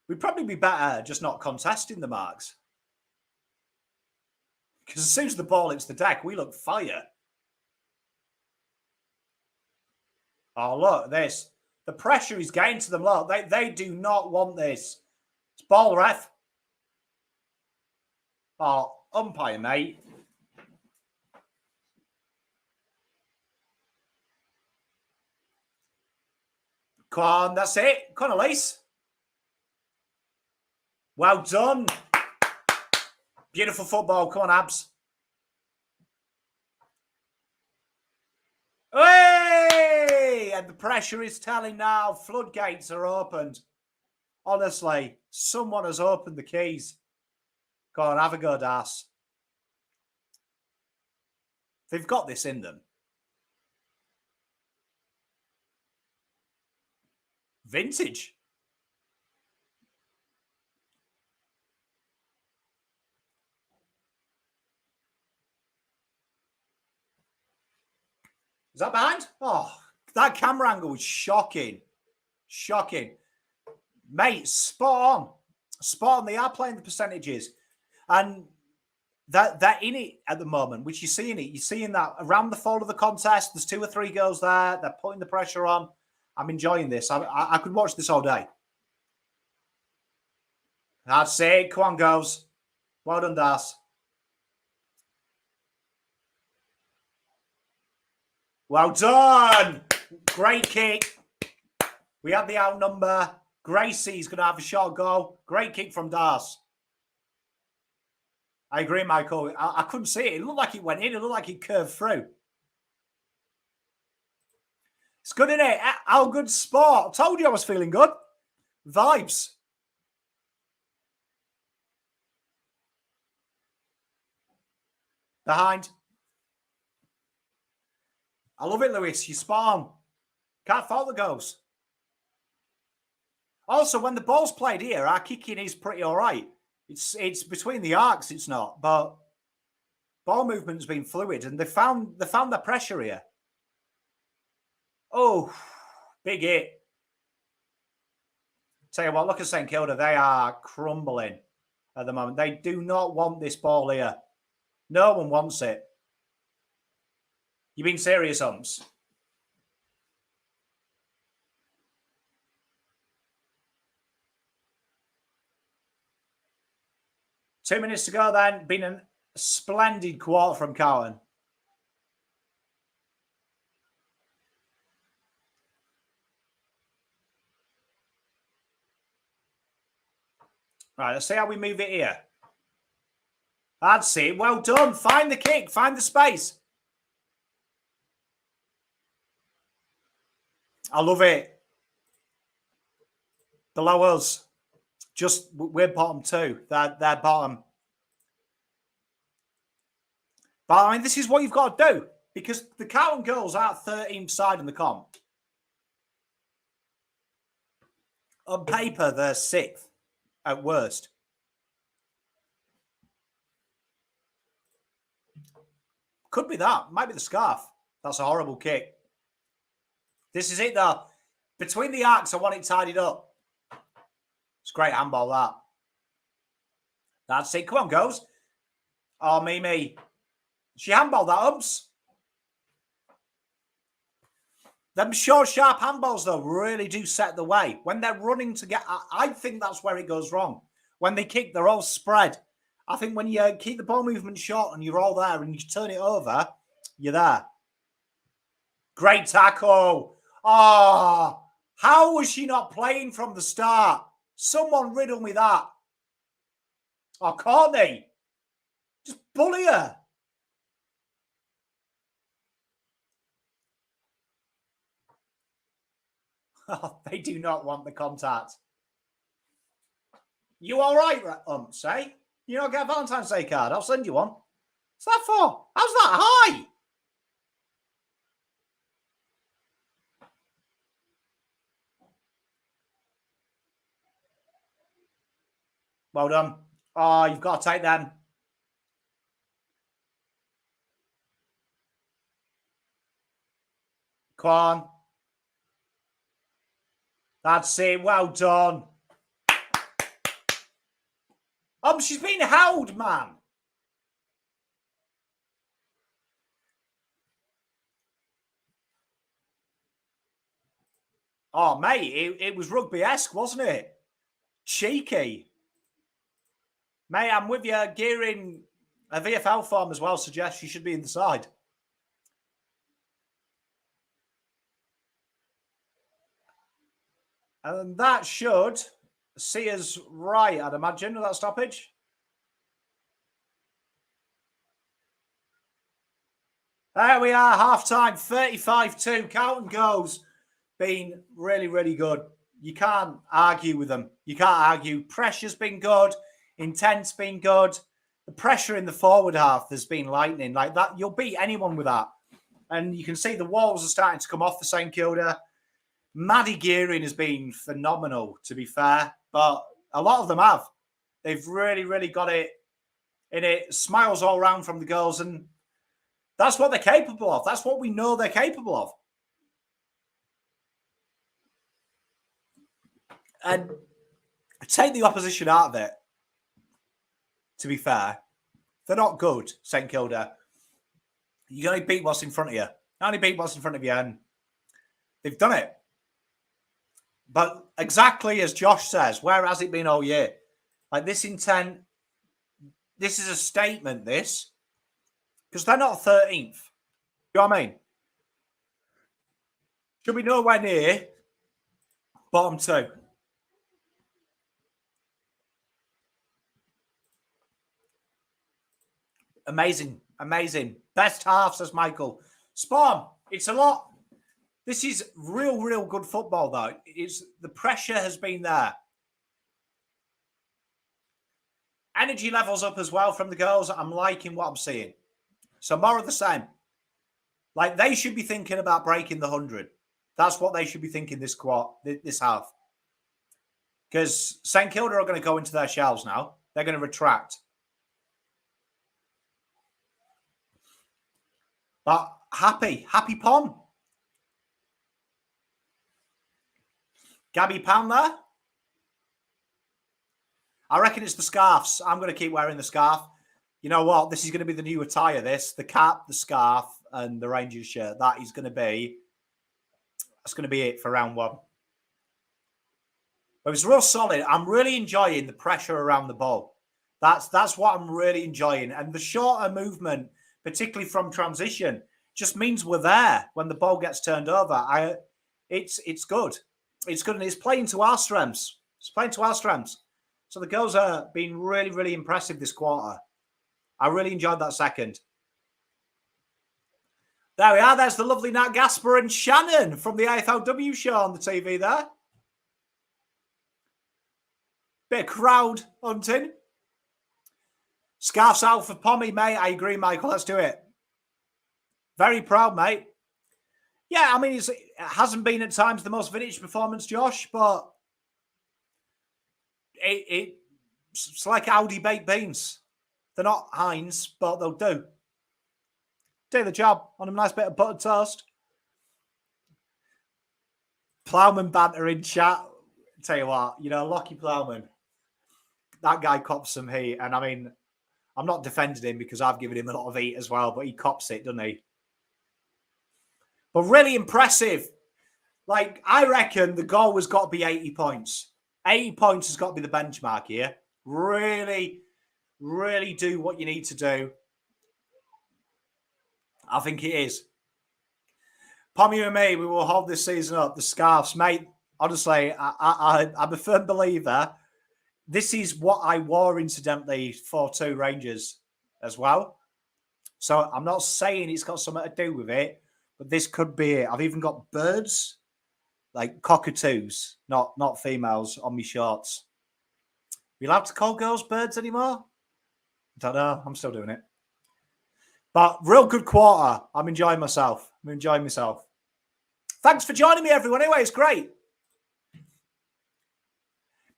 We'd probably be better just not contesting the marks. Because as soon as the ball hits the deck, we look fire. Oh, look, this. The pressure is getting to them. Look, they do not want this. It's ball ref. Oh, umpire, mate. Come on, that's it. Come on, Elise. Well done. Beautiful football. Come on, Abs. Hey! And the pressure is telling now. Floodgates are opened. Honestly, someone has opened the keys. Go on, have a go, Das. They've got this in them. Vintage. Is that behind? Oh, that camera angle was shocking. Shocking. Mate, spot on. Spot on. They are playing the percentages. And they're in it at the moment, which you're seeing it. You're seeing that around the fall of the contest. There's 2 or 3 girls there. They're putting the pressure on. I'm enjoying this. I could watch this all day. That's it. Come on, girls. Well done, Das. Well done. Great kick. We had the outnumber. Gracie's going to have a shot goal. Great kick from Das. I agree, Michael. I couldn't see it. It looked like it went in. It looked like it curved through. It's good, isn't it? How good sport. Told you I was feeling good. Vibes. Behind. I love it, Lewis. You spawn. Can't fault the goals. Also, when the ball's played here, our kicking is pretty all right. It's between the arcs, it's not. But ball movement's been fluid, and they found the pressure here. Oh, big hit. Tell you what, look at St Kilda. They are crumbling at the moment. They do not want this ball here. No one wants it. You being serious, Humps? Two minutes to go then. Been a splendid quarter from Carlton. Right, let's see how we move it here. That's it. Well done. Find the kick. Find the space. I love it. Below us. Just, we're bottom 2. They're bottom. But I mean, this is what you've got to do. Because the Carlton girls are 13th side in the comp. On paper, they're 6th at worst. Could be that. Might be the scarf. That's a horrible kick. This is it, though. Between the arcs, I want it tidied up. It's great handball, that. That's it. Come on, goes. Oh, Mimi. She handballed that, umps. Them short, sharp handballs, though, really do set the way. When they're running to get... I think that's where it goes wrong. When they kick, they're all spread. I think when you keep the ball movement short and you're all there and you turn it over, you're there. Great tackle. Oh, how was she not playing from the start? Someone riddle me that. Oh, Courtney. Just bully her. Oh, they do not want the contact. You all right, say? You don't get a Valentine's Day card? I'll send you one. What's that for? How's that high? Well done. Oh, you've got to take them. Come on. That's it. Well done. She's been held, man. Oh, mate, it was rugby-esque, wasn't it? Cheeky. Mate, I'm with you. Gearing a VFL form as well suggests she should be in the side. And that should see us right, I'd imagine, with that stoppage. There we are, half-time, 35-2. Carlton goes. Been really, really good. You can't argue with them. You can't argue. Pressure's been good. Intent's been good. The pressure in the forward half has been lightning. Like that, you'll beat anyone with that. And you can see the walls are starting to come off for St Kilda. Maddie Gearing has been phenomenal, to be fair. But a lot of them have. They've really, really got it in it. Smiles all around from the girls. And that's what they're capable of. That's what we know they're capable of. And take the opposition out of it, to be fair. They're not good, St Kilda. You can only beat what's in front of you. Only beat what's in front of you, and they've done it. But exactly as Josh says, where has it been all year? Like this intent, this is a statement, this. Because they're not 13th. You know what I mean? Should be nowhere near bottom 2. Amazing. Amazing. Best half, says Michael. Spawn, it's a lot. This is real, real good football, though. It's the pressure has been there. Energy levels up as well from the girls. I'm liking what I'm seeing. So more of the same. Like they should be thinking about breaking the 100. That's what they should be thinking this half. Because St Kilda are going to go into their shells now. They're going to retract. But happy Pom. Gabby Pound there. I reckon it's the scarves. I'm going to keep wearing the scarf. You know what? This is going to be the new attire, this. The cap, the scarf, and the Rangers shirt. That's going to be it for round 1. It was real solid. I'm really enjoying the pressure around the ball. That's what I'm really enjoying. And the shorter movement, particularly from transition, just means we're there when the ball gets turned over. It's good. It's good, and it's playing to our strengths. It's playing to our strengths. So the girls are being really, really impressive this quarter. I really enjoyed that second. There we are. There's the lovely Nat Gasper and Shannon from the AFLW show on the TV there. Bit of crowd hunting. Scarfs out for Pommy, mate. I agree, Michael. Let's do it. Very proud, mate. Yeah, I mean, it hasn't been at times the most vintage performance, Josh, but It's like Audi baked beans. They're not Heinz, but they'll do the job on a nice bit of buttered toast. Plowman banter in chat. Tell you what, Lockie Plowman, that guy cops some heat. And I mean, I'm not defending him because I've given him a lot of heat as well, but he cops it, doesn't he? But really impressive. Like, I reckon the goal has got to be 80 points. 80 points has got to be the benchmark here. Really, really do what you need to do. I think it is. Pommy and me, we will hold this season up. The scarves, mate. Honestly, I'm a firm believer. This is what I wore, incidentally, for 2 Rangers as well. So I'm not saying it's got something to do with it, but this could be it. I've even got birds, like cockatoos, not females, on my shorts. Are we allowed to call girls birds anymore? I don't know. I'm still doing it. But real good quarter. I'm enjoying myself. Thanks for joining me, everyone. Anyway, it's great.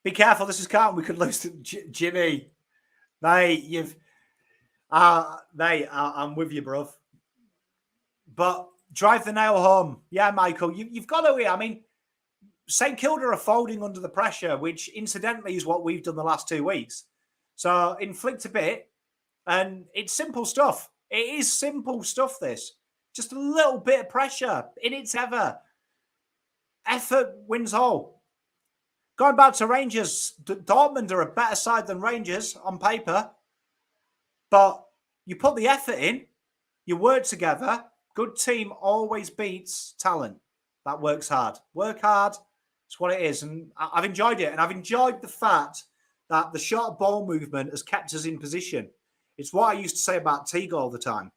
Be careful. This is Carlton. We could lose to Jimmy. Mate, I'm with you, bruv. But drive the nail home. Yeah, Michael, you've got to. I mean, St Kilda are folding under the pressure, which incidentally is what we've done the last 2 weeks. So inflict a bit, and it's simple stuff. It is simple stuff, this. Just a little bit of pressure in its ever. Effort wins all. Going back to Rangers, Dortmund are a better side than Rangers on paper. But you put the effort in, you work together. Good team always beats talent. That works hard. Work hard. It's what it is. And I've enjoyed it. And I've enjoyed the fact that the short ball movement has kept us in position. It's what I used to say about Teague all the time.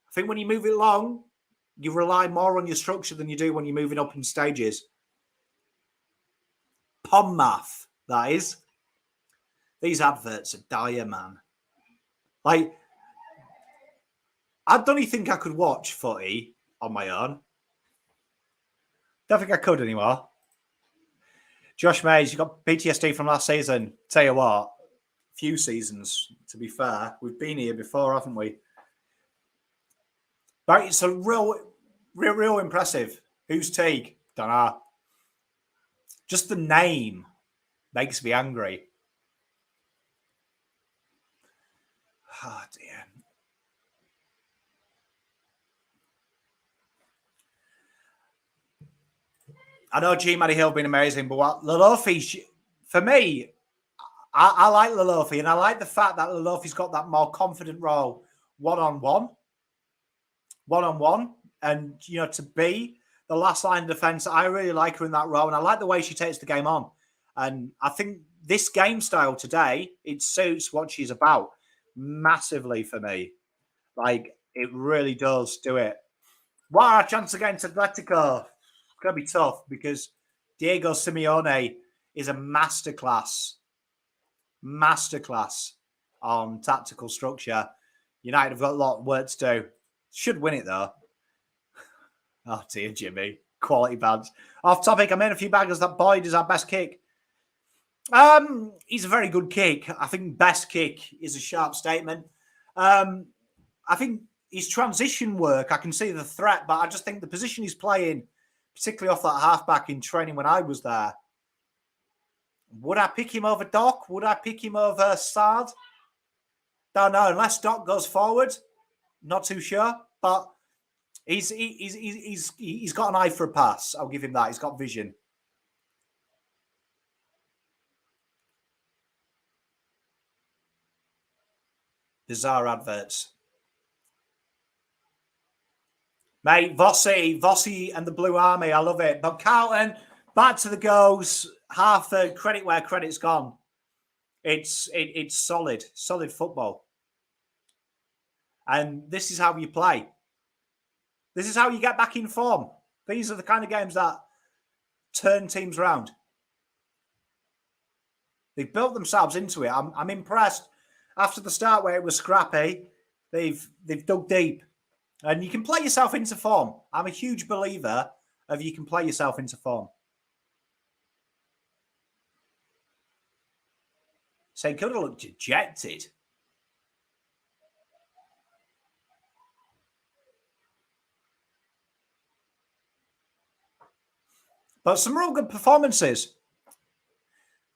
I think when you move it long, you rely more on your structure than you do when you're moving up in stages. Pom math, that is. These adverts are dire, man. Like, I don't even think I could watch footy on my own. Don't think I could anymore. Josh Mays, you got PTSD from last season. Tell you what, few seasons, to be fair. We've been here before, haven't we? But it's a real impressive. Who's Teague? Don't know. Just the name makes me angry. Oh, dear. I know G. Matty Hill been amazing, but what Lalofi, for me, I like Lalofi, and I like the fact that Lalofi's got that more confident role one-on-one, and, to be the last line of defence. I really like her in that role, and I like the way she takes the game on. And I think this game style today, it suits what she's about massively for me. Like, it really does do it. What are our chances against Atletico? It's going to be tough because Diego Simeone is a masterclass on tactical structure. United have got a lot of work to do. Should win it, though. Oh, dear, Jimmy. Quality bands. Off topic, I made a few baggers that Boyd is our best kick. He's a very good kick. I think best kick is a sharp statement. I think his transition work, I can see the threat, but I just think the position he's playing, particularly off that halfback in training when I was there, would I pick him over Doc? Would I pick him over Sard? Don't know. Unless Doc goes forward, not too sure. But he's got an eye for a pass. I'll give him that. He's got vision. Bizarre adverts. Mate, Vossi and the Blue Army. I love it. But Carlton, back to the goals. Half the credit where credit's gone. It's solid football. And this is how you play. This is how you get back in form. These are the kind of games that turn teams around. They've built themselves into it. I'm impressed. After the start where it was scrappy, they've dug deep. And you can play yourself into form. I'm a huge believer of you can play yourself into form. St Kilda looked dejected. But some real good performances.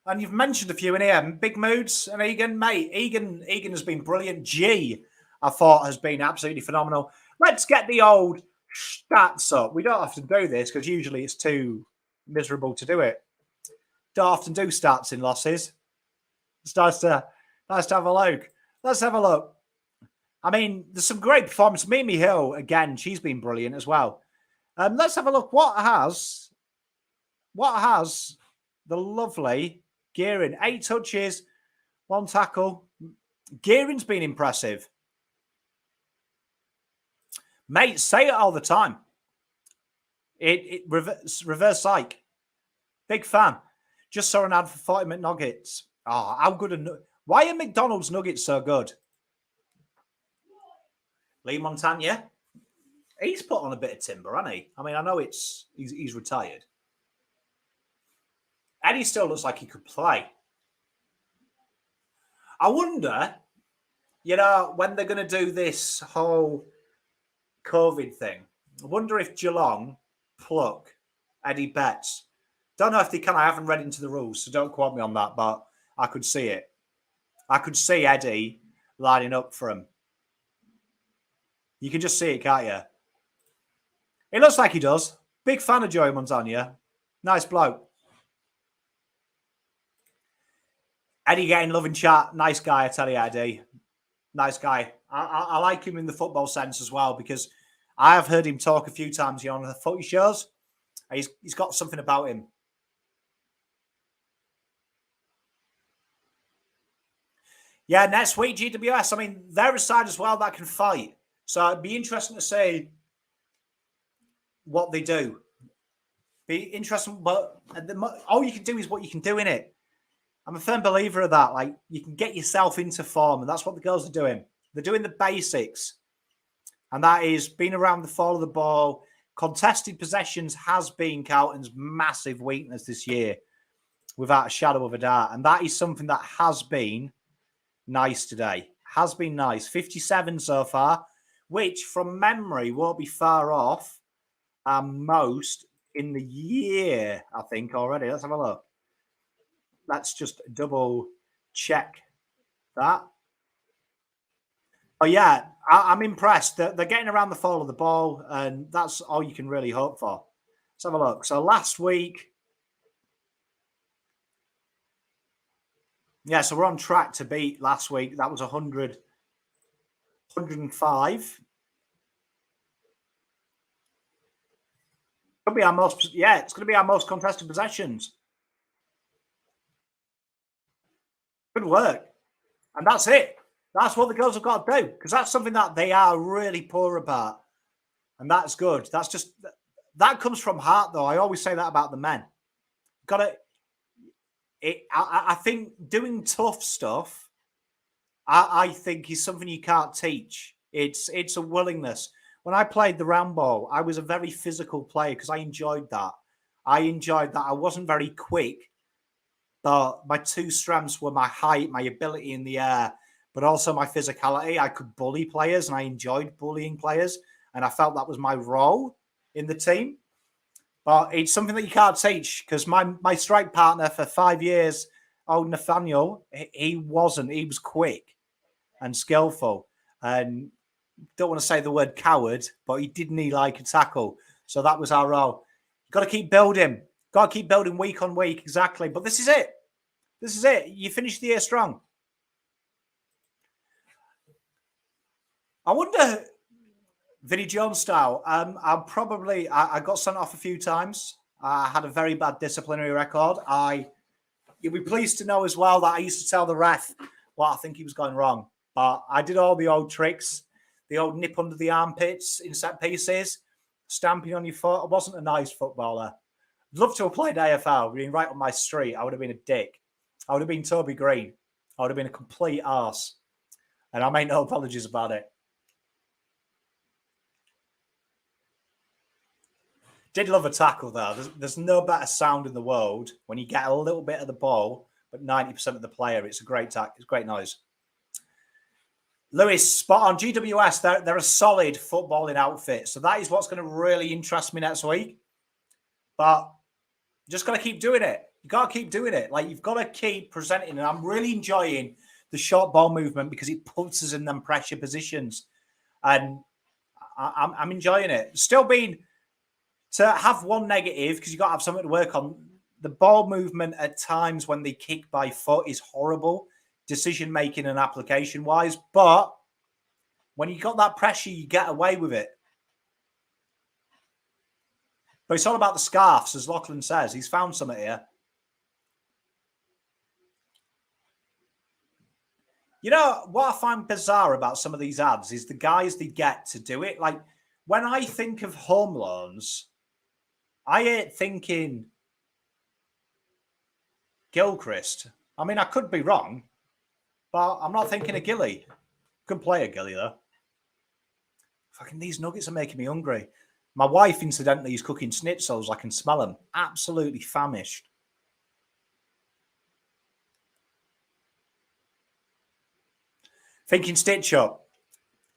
And you've mentioned a few in here. Big moods and Egan, mate. Egan has been brilliant. G, I thought, has been absolutely phenomenal. Let's get the old stats up. We don't often do this because usually it's too miserable to do it. Don't often do stats in losses. It's nice to have a look. Let's have a look. I mean, there's some great performance. Mimi Hill, again, she's been brilliant as well. Let's have a look. What has the lovely Gearing? 8 touches, 1 tackle. Gearing's been impressive. Mate, say it all the time. Reverse psych. Big fan. Just saw an ad for 40 McNuggets. Oh, how good why are McDonald's nuggets so good? Lee Montagna. He's put on a bit of timber, hasn't he? I mean, I know he's retired. Eddie still looks like he could play. I wonder, when they're going to do this whole COVID thing, I wonder if Geelong pluck Eddie Betts. Don't know if they can. I haven't read into the rules, so don't quote me on that, but I could see it. I could see Eddie lining up for him. You can just see it, can't you? It looks like he does. Big fan of Joey Montagna. Nice bloke. Eddie getting love in chat. Nice guy, I tell you, Eddie. Nice guy. I like him in the football sense as well because I have heard him talk a few times on the footy shows. He's got something about him. Yeah, next week, GWS. I mean, they're a side as well that can fight. So it'd be interesting to see what they do. Be interesting, but all you can do is what you can do in it. I'm a firm believer of that. Like, you can get yourself into form, and that's what the girls are doing. They're doing the basics, and that is being around the fall of the ball. Contested possessions has been Carlton's massive weakness this year, without a shadow of a doubt, and that is something that has been nice today. Has been nice. 57 so far, which from memory won't be far off our most in the year, I think, already. Let's have a look. Let's just double check that. Oh, yeah, I'm impressed. They're getting around the fall of the ball, and that's all you can really hope for. Let's have a look. So last week, yeah, so we're on track to beat last week. That was 100, 105. Could be our most, yeah, it's going to be our most contested possessions. Good work. And that's it. That's what the girls have got to do, because that's something that they are really poor about. And that's good. That's just, that comes from heart, though. I always say that about the men. Got to, I think doing tough stuff, I think is something you can't teach. It's a willingness. When I played the round ball, I was a very physical player because I enjoyed that. I wasn't very quick, but my two strengths were my height, my ability in the air, but also my physicality. I could bully players, and I enjoyed bullying players, and I felt that was my role in the team. But it's something that you can't teach, because my strike partner for 5 years, old Nathaniel, he wasn't. He was quick and skillful, and don't want to say the word coward, but he did need like a tackle. So that was our role. You've got to keep building. Got to keep building week on week, exactly. But this is it. This is it. You finish the year strong. I wonder, Vinnie Jones style. I got sent off a few times. I had a very bad disciplinary record. You'll be pleased to know as well that I used to tell the ref what I think he was going wrong. But I did all the old tricks, the old nip under the armpits in set pieces, stamping on your foot. I wasn't a nice footballer. I'd love to have played AFL, being right on my street. I would have been a dick. I would have been Toby Green. I would have been a complete arse. And I make no apologies about it. Did love a tackle, though. There's no better sound in the world when you get a little bit of the ball, but 90% of the player. It's a great it's great noise. Lewis, spot on. GWS, they're a solid footballing outfit. So that is what's going to really interest me next week. But just got to keep doing it. You got to keep doing it. Like, you've got to keep presenting. And I'm really enjoying the short ball movement because it puts us in them pressure positions. And I'm enjoying it. Still being to have one negative, because you've got to have something to work on. The ball movement at times when they kick by foot is horrible, decision making and application wise. But when you got that pressure, you get away with it. But it's all about the scarves, as Lachlan says. He's found something here. You know, what I find bizarre about some of these ads is the guys they get to do it. Like, when I think of home loans, I ain't thinking Gilchrist. I mean, I could be wrong, but I'm not thinking of Gilly. Good player, Gilly, though. Fucking these nuggets are making me hungry. My wife, incidentally, is cooking schnitzels. I can smell them. Absolutely famished. Thinking stitch up.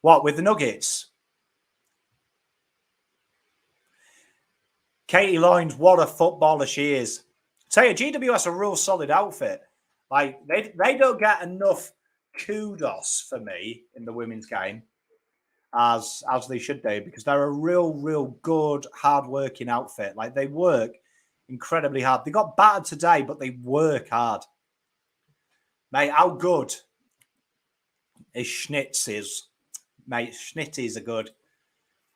What, with the nuggets? Katie Loynes, what a footballer she is. Tell you, GWS a real solid outfit. Like, they don't get enough kudos for me in the women's game as they should do, because they're a real good, hard-working outfit. Like, they work incredibly hard. They got battered today, but they work hard. Mate, how good is Schnitzes? Mate, Schnitties are good.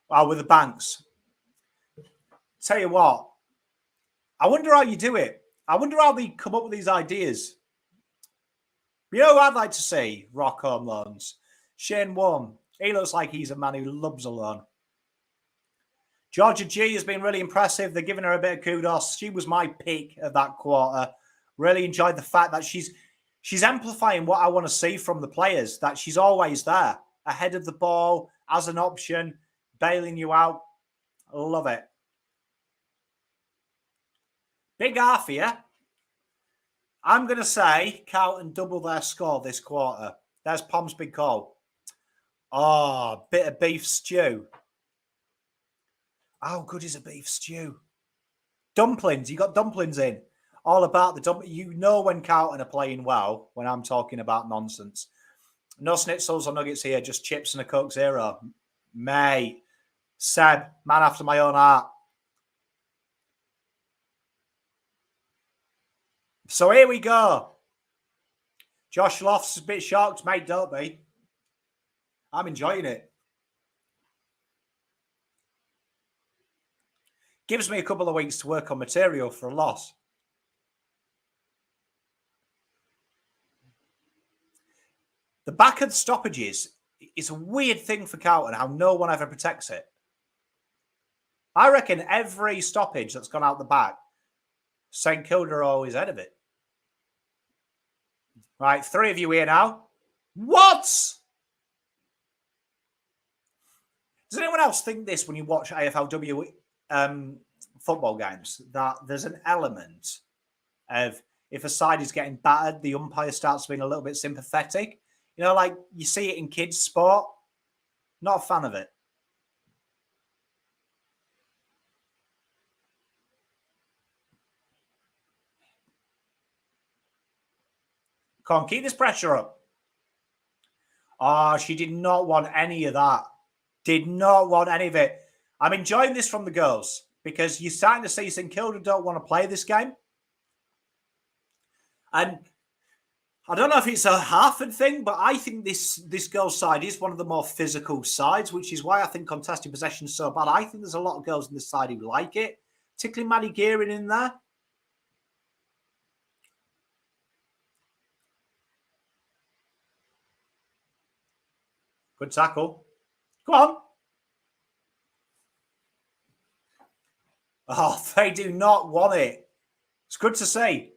Oh, with the banks. Tell you what, I wonder how you do it. I wonder how they come up with these ideas. You know who I'd like to see rock home loans? Shane Warne. He looks like he's a man who loves a loan. Georgia G has been really impressive. They're giving her a bit of kudos. She was my pick of that quarter. Really enjoyed the fact that she's amplifying what I want to see from the players, that she's always there, ahead of the ball, as an option, bailing you out. I love it. Big half here. I'm going to say Carlton double their score this quarter. There's Pom's big call. Oh, bit of beef stew. How good is a beef stew? Dumplings. You got dumplings in. All about the dumplings. You know when Carlton are playing well when I'm talking about nonsense. No schnitzels or nuggets here, just chips and a Coke Zero. Mate. Seb, man after my own heart. So here we go. Josh Lofts is a bit shocked. Mate, don't be. I'm enjoying it. Gives me a couple of weeks to work on material for a loss. The back of the stoppages is a weird thing for Carlton, how no one ever protects it. I reckon every stoppage that's gone out the back, St Kilda are always ahead of it. Right, 3 of you here now. What? Does anyone else think this when you watch AFLW football games, that there's an element of if a side is getting battered, the umpire starts being a little bit sympathetic? You know, like you see it in kids' sport. Not a fan of it. Come on, keep this pressure up. Oh, she did not want any of that. Did not want any of it. I'm enjoying this from the girls because you're starting to see St Kilda don't want to play this game. And I don't know if it's a Harford thing, but I think this girls' side is one of the more physical sides, which is why I think contested possession is so bad. I think there's a lot of girls in this side who like it, particularly Maddie Gearing in there. Good tackle. Go on. Oh, they do not want it. It's good to see.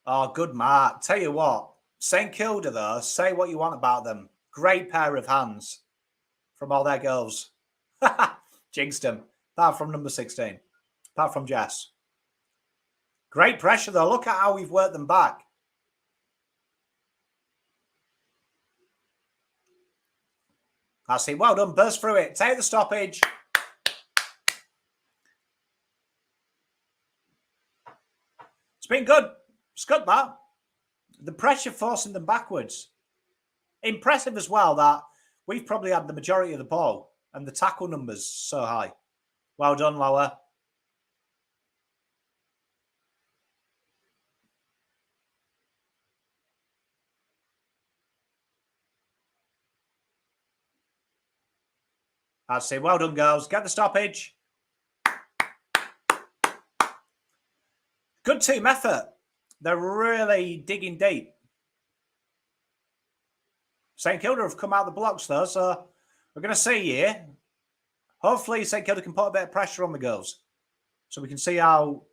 Oh, good mark. Tell you what, St Kilda, though, say what you want about them. Great pair of hands from all their girls. Jinxed them. Apart from number 16. Apart from Jess. Great pressure, though. Look at how we've worked them back. That's it. Well done. Burst through it. Take the stoppage. It's been good. It's good, that. The pressure forcing them backwards. Impressive as well that we've probably had the majority of the ball and the tackle numbers so high. Well done, Lower. That's it. Well done, girls. Get the stoppage. Good team effort. They're really digging deep. St Kilda have come out the blocks, though, so we're going to see here. Hopefully, St Kilda can put a bit of pressure on the girls so we can see how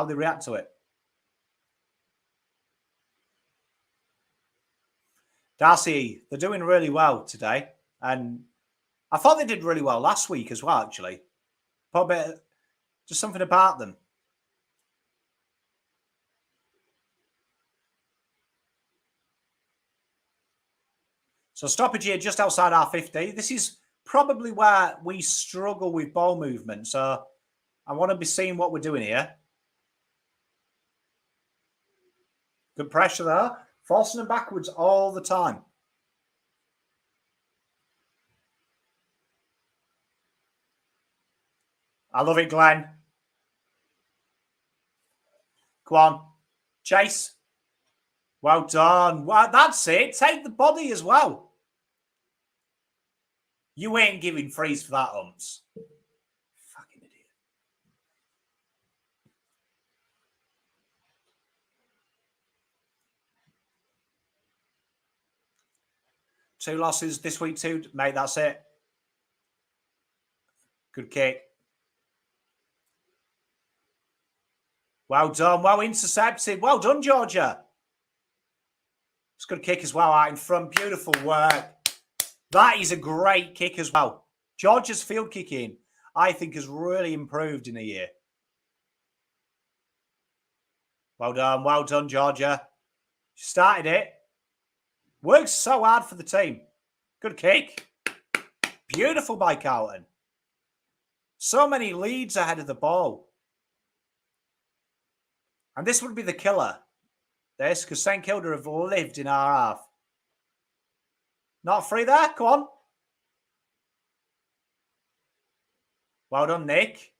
they react to it. Darcy, they're doing really well today. And I thought they did really well last week as well, actually. Probably just something about them. So stoppage here just outside our 50. This is probably where we struggle with ball movement. So I want to be seeing what we're doing here. Good pressure there. Forcing them backwards all the time. I love it, Glenn. Go on. Chase. Well done. Well, that's it. Take the body as well. You ain't giving frees for that, Humps. Fucking idiot. Two losses this week, too. Mate, that's it. Good kick. Well done. Well intercepted. Well done, Georgia. It's a good kick as well out in front. Beautiful work. That is a great kick as well. Georgia's field kicking, I think, has really improved in a year. Well done, Georgia. She started it. Works so hard for the team. Good kick. Beautiful by Carlton. So many leads ahead of the ball. And this would be the killer. This, because St Kilda have lived in our half. Not free there. Come on. Well done, Nick.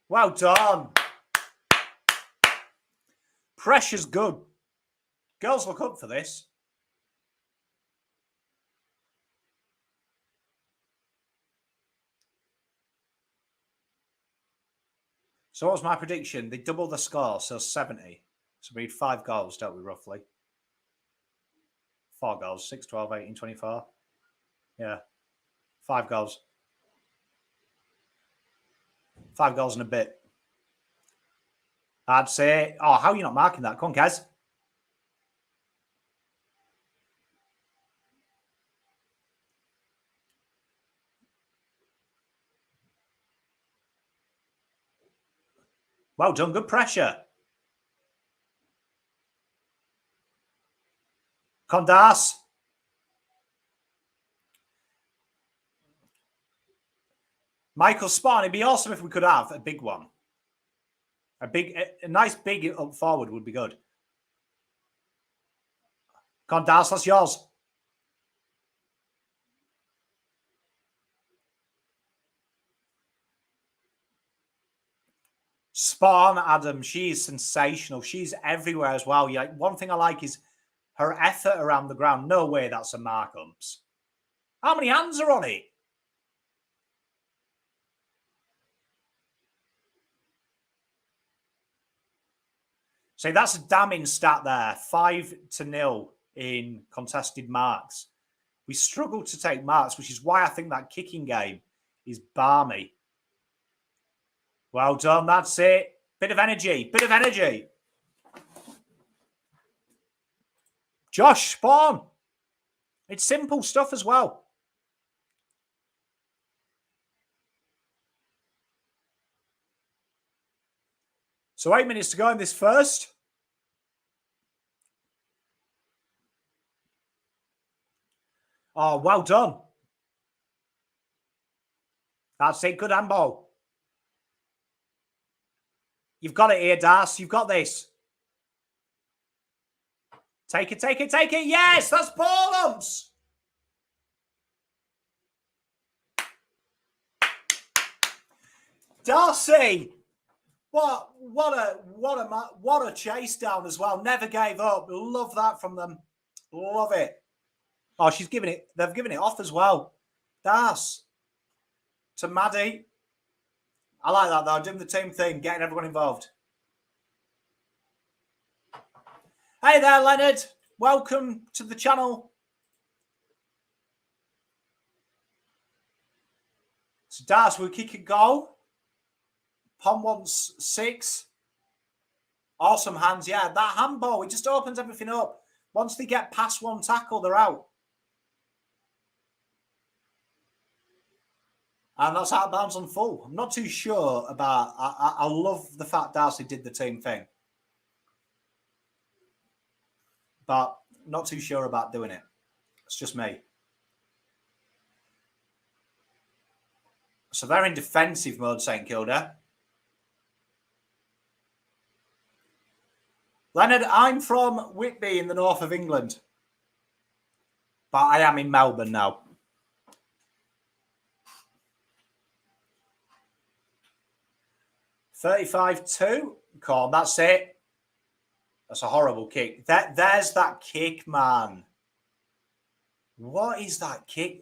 Well done. Pressure's good. Girls look up for this. So what was my prediction? They double the score, so 70. So we need 5 goals, don't we, roughly? 4 goals. 6, 12, 18, 24. Yeah. 5 goals. 5 goals and a bit. I'd say... Oh, how are you not marking that? Come on, Kez. Well done. Good pressure. Condas. Michael Spawn. It'd be awesome if we could have a big one. A nice big up forward would be good. Condas, that's yours. Spawn, Adam. She's sensational. She's everywhere as well. Yeah, one thing I like is her effort around the ground. No way that's a mark, Humps. How many hands are on it? So that's a damning stat there. 5-0 in contested marks. We struggle to take marks, which is why I think that kicking game is balmy. Well done. That's it. Bit of energy. Bit of energy. Josh Spawn. It's simple stuff as well. So 8 minutes to go in this first. Oh, well done. That's it. Good handball. You've got it here, Das. You've got this. Take it, take it, take it. Yes, that's ball umps. Darcy. What a chase down as well. Never gave up. Love that from them. Love it. Oh, she's giving it. They've given it off as well. Das to Maddie. I like that though. Doing the team thing, getting everyone involved. Hey there, Leonard. Welcome to the channel. So Das will kick a goal. Pom wants 6. Awesome hands. Yeah, that handball, it just opens everything up. Once they get past one tackle, they're out. And that's out of bounds on full. I'm not too sure about... I love the fact Darcy did the team thing. But not too sure about doing it. It's just me. So they're in defensive mode, St Kilda. Leonard, I'm from Whitby in the north of England. But I am in Melbourne now. $35-2. Corn, that's it. That's a horrible kick. There's that kick, man. What is that kick?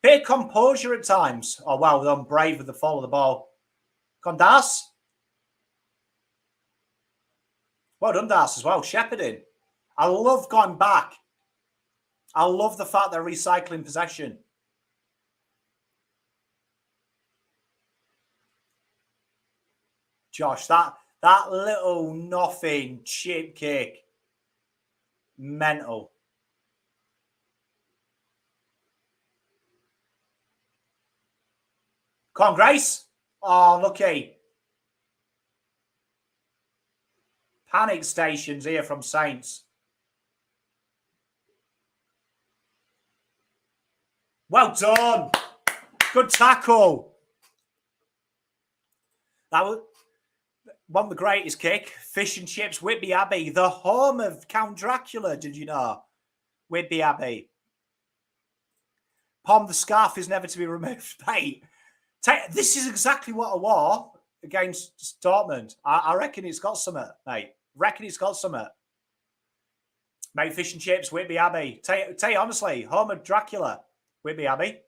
Bit of composure at times. Oh, wow, they're brave with the fall of the ball. Come on, Das. Well done, Das, as well. Shepherding. I love going back. I love the fact they're recycling possession. Josh, that little nothing chip kick. Mental. Come on, Grace. Oh, lucky. Panic stations here from Saints. Well done. Good tackle. That was one of the greatest kick. Fish and chips, Whitby Abbey, the home of Count Dracula, did you know? Whitby Abbey. Pom, the scarf is never to be removed. Mate, this is exactly what I wore against Dortmund. I reckon it's got something, mate. Reckon it's got something. Mate, fish and chips, Whitby Abbey. Tell you honestly, home of Dracula, Whitby Abbey.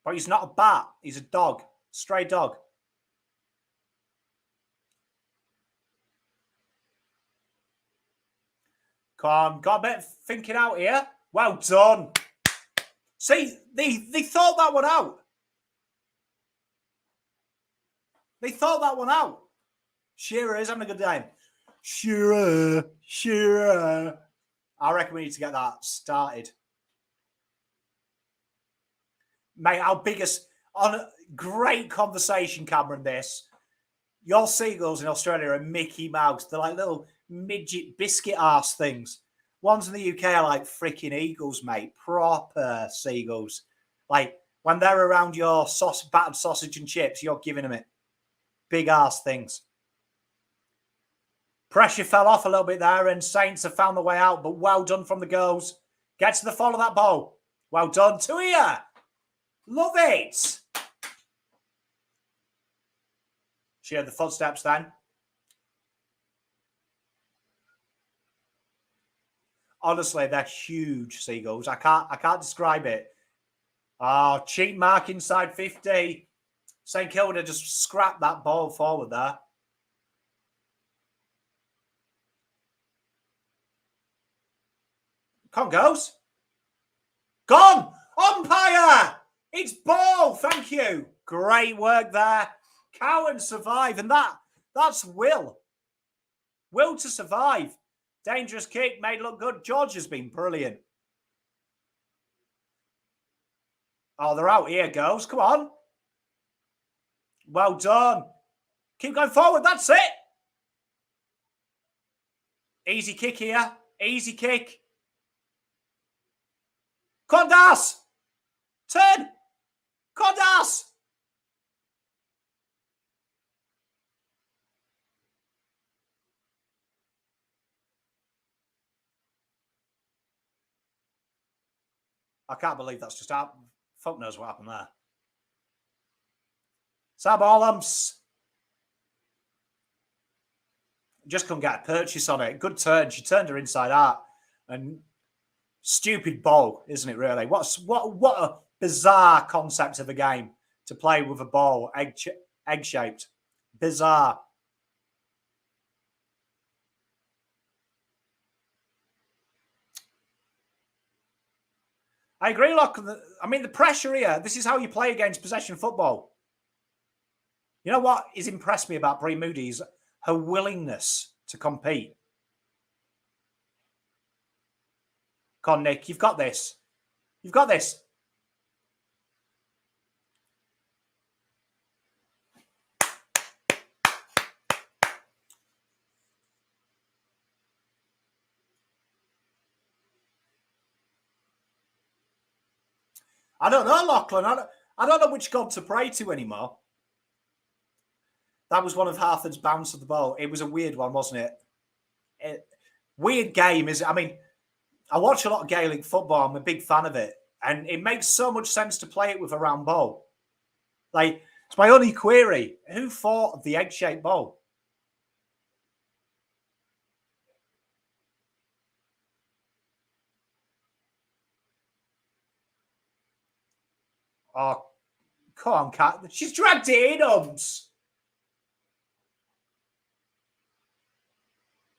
But he's not a bat. He's a dog. Stray dog. Come on. Got a bit of thinking out here. Well done. See, they thought that one out. They thought that one out. Shearer is having a good day. Shearer. I reckon we need to get that started. Mate, our biggest... On a great conversation, Cameron, this. Your seagulls in Australia are Mickey Mouse. They're like little midget biscuit arse things. Ones in the UK are like freaking eagles, mate. Proper seagulls. Like, when they're around your battered sausage and chips, you're giving them it. Big arse things. Pressure fell off a little bit there, and Saints have found the way out, but well done from the girls. Get to the fall of that ball. Well done to you. Love it. She heard the footsteps then. Honestly, they're huge seagulls. I can't describe it. Oh, cheap mark inside 50. St Kilda just scrapped that ball forward there. Come on, girls. Gone. Umpire. It's ball. Thank you. Great work there. Cowan survive. And that's will. Will to survive. Dangerous kick. Made look good. George has been brilliant. Oh, they're out here, girls. Come on. Well done. Keep going forward. That's it. Easy kick here. Easy kick. Condas. Turn. Condas. I can't believe that's just out. Fuck knows what happened there. Sam Orlums. Just couldn't get a purchase on it. Good turn. She turned her inside out. And stupid ball, isn't it, really? What a bizarre concept of a game to play with a ball, egg-shaped. Bizarre. I agree, Locke. I mean, the pressure here, this is how you play against possession football. You know what has impressed me about Brie Moody is her willingness to compete. Come on, Nick, you've got this. You've got this. I don't know, Lachlan. I don't know which God to pray to anymore. That was one of Harford's bounce of the ball. It was a weird one, wasn't it? Weird game, is it? I mean, I watch a lot of Gaelic football. I'm a big fan of it. And it makes so much sense to play it with a round ball. Like, it's my only query. Who thought of the egg-shaped ball? Oh, come on, Cat. She's dragged it in, Ums.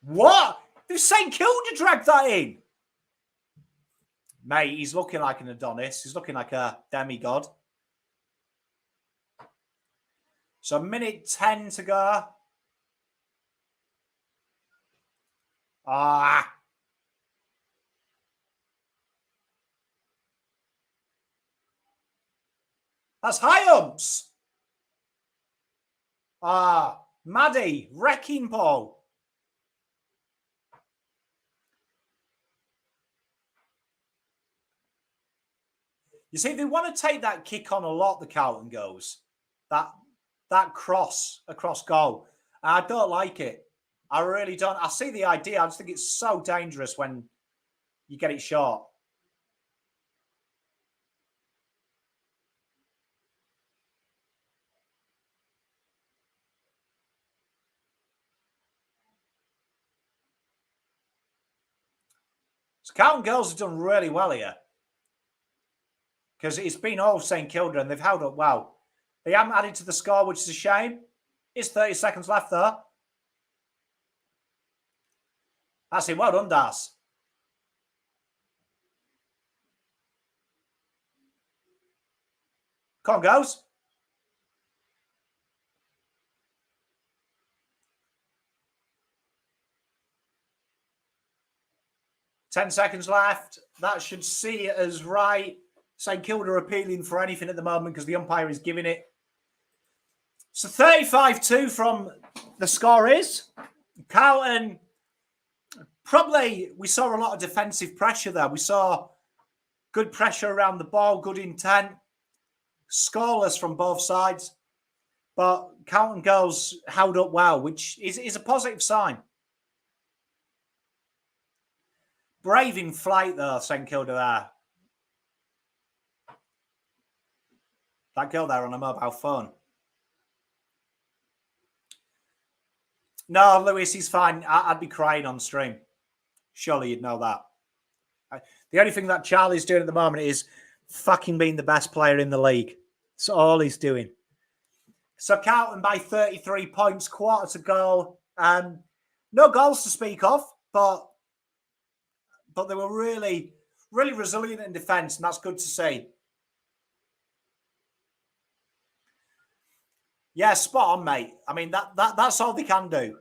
What? They've St Kilda dragged that in. Mate, he's looking like an Adonis. He's looking like a demigod. So minute 10 to go. Ah. That's high umps. Ah. Maddie, wrecking ball. You see, they want to take that kick on a lot, the Carlton goes. That cross across goal. I don't like it. I really don't. I see the idea. I just think it's so dangerous when you get it short. So Carlton girls have done really well here. Because it's been all St Kilda and they've held up well. They haven't added to the score, which is a shame. It's 30 seconds left, though. That's it. Well done, Das. Come on, girls. Ten seconds left. That should see it as right. St Kilda appealing for anything at the moment because the umpire is giving it. So 35-2 from the score is. Carlton, probably we saw a lot of defensive pressure there. We saw good pressure around the ball, good intent. Scoreless from both sides. But Carlton girls held up well, which is a positive sign. Brave in flight, though, St Kilda there. That girl there on a mobile phone. No, Lewis, he's fine. I'd be crying on stream. Surely you'd know that. The only thing that Charlie's doing at the moment is fucking being the best player in the league. That's all he's doing. So Carlton by 33 points, quarter to go. No goals to speak of, but they were really, really resilient in defence, and that's good to see. Yeah, spot on, mate. I mean, that's all they can do.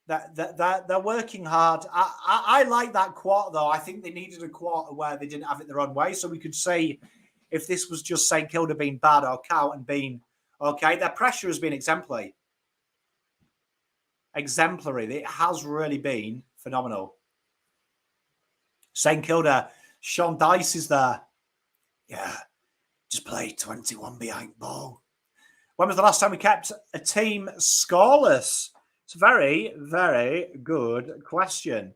They're working hard. I like that quarter, though. I think they needed a quarter where they didn't have it their own way, so we could see if this was just St Kilda being bad or Carlton being Okay, their pressure has been exemplary. Exemplary. It has really been phenomenal. St Kilda, Sean Dice is there. Yeah, just played 21 behind ball. When was the last time we kept a team scoreless? It's a very, very good question.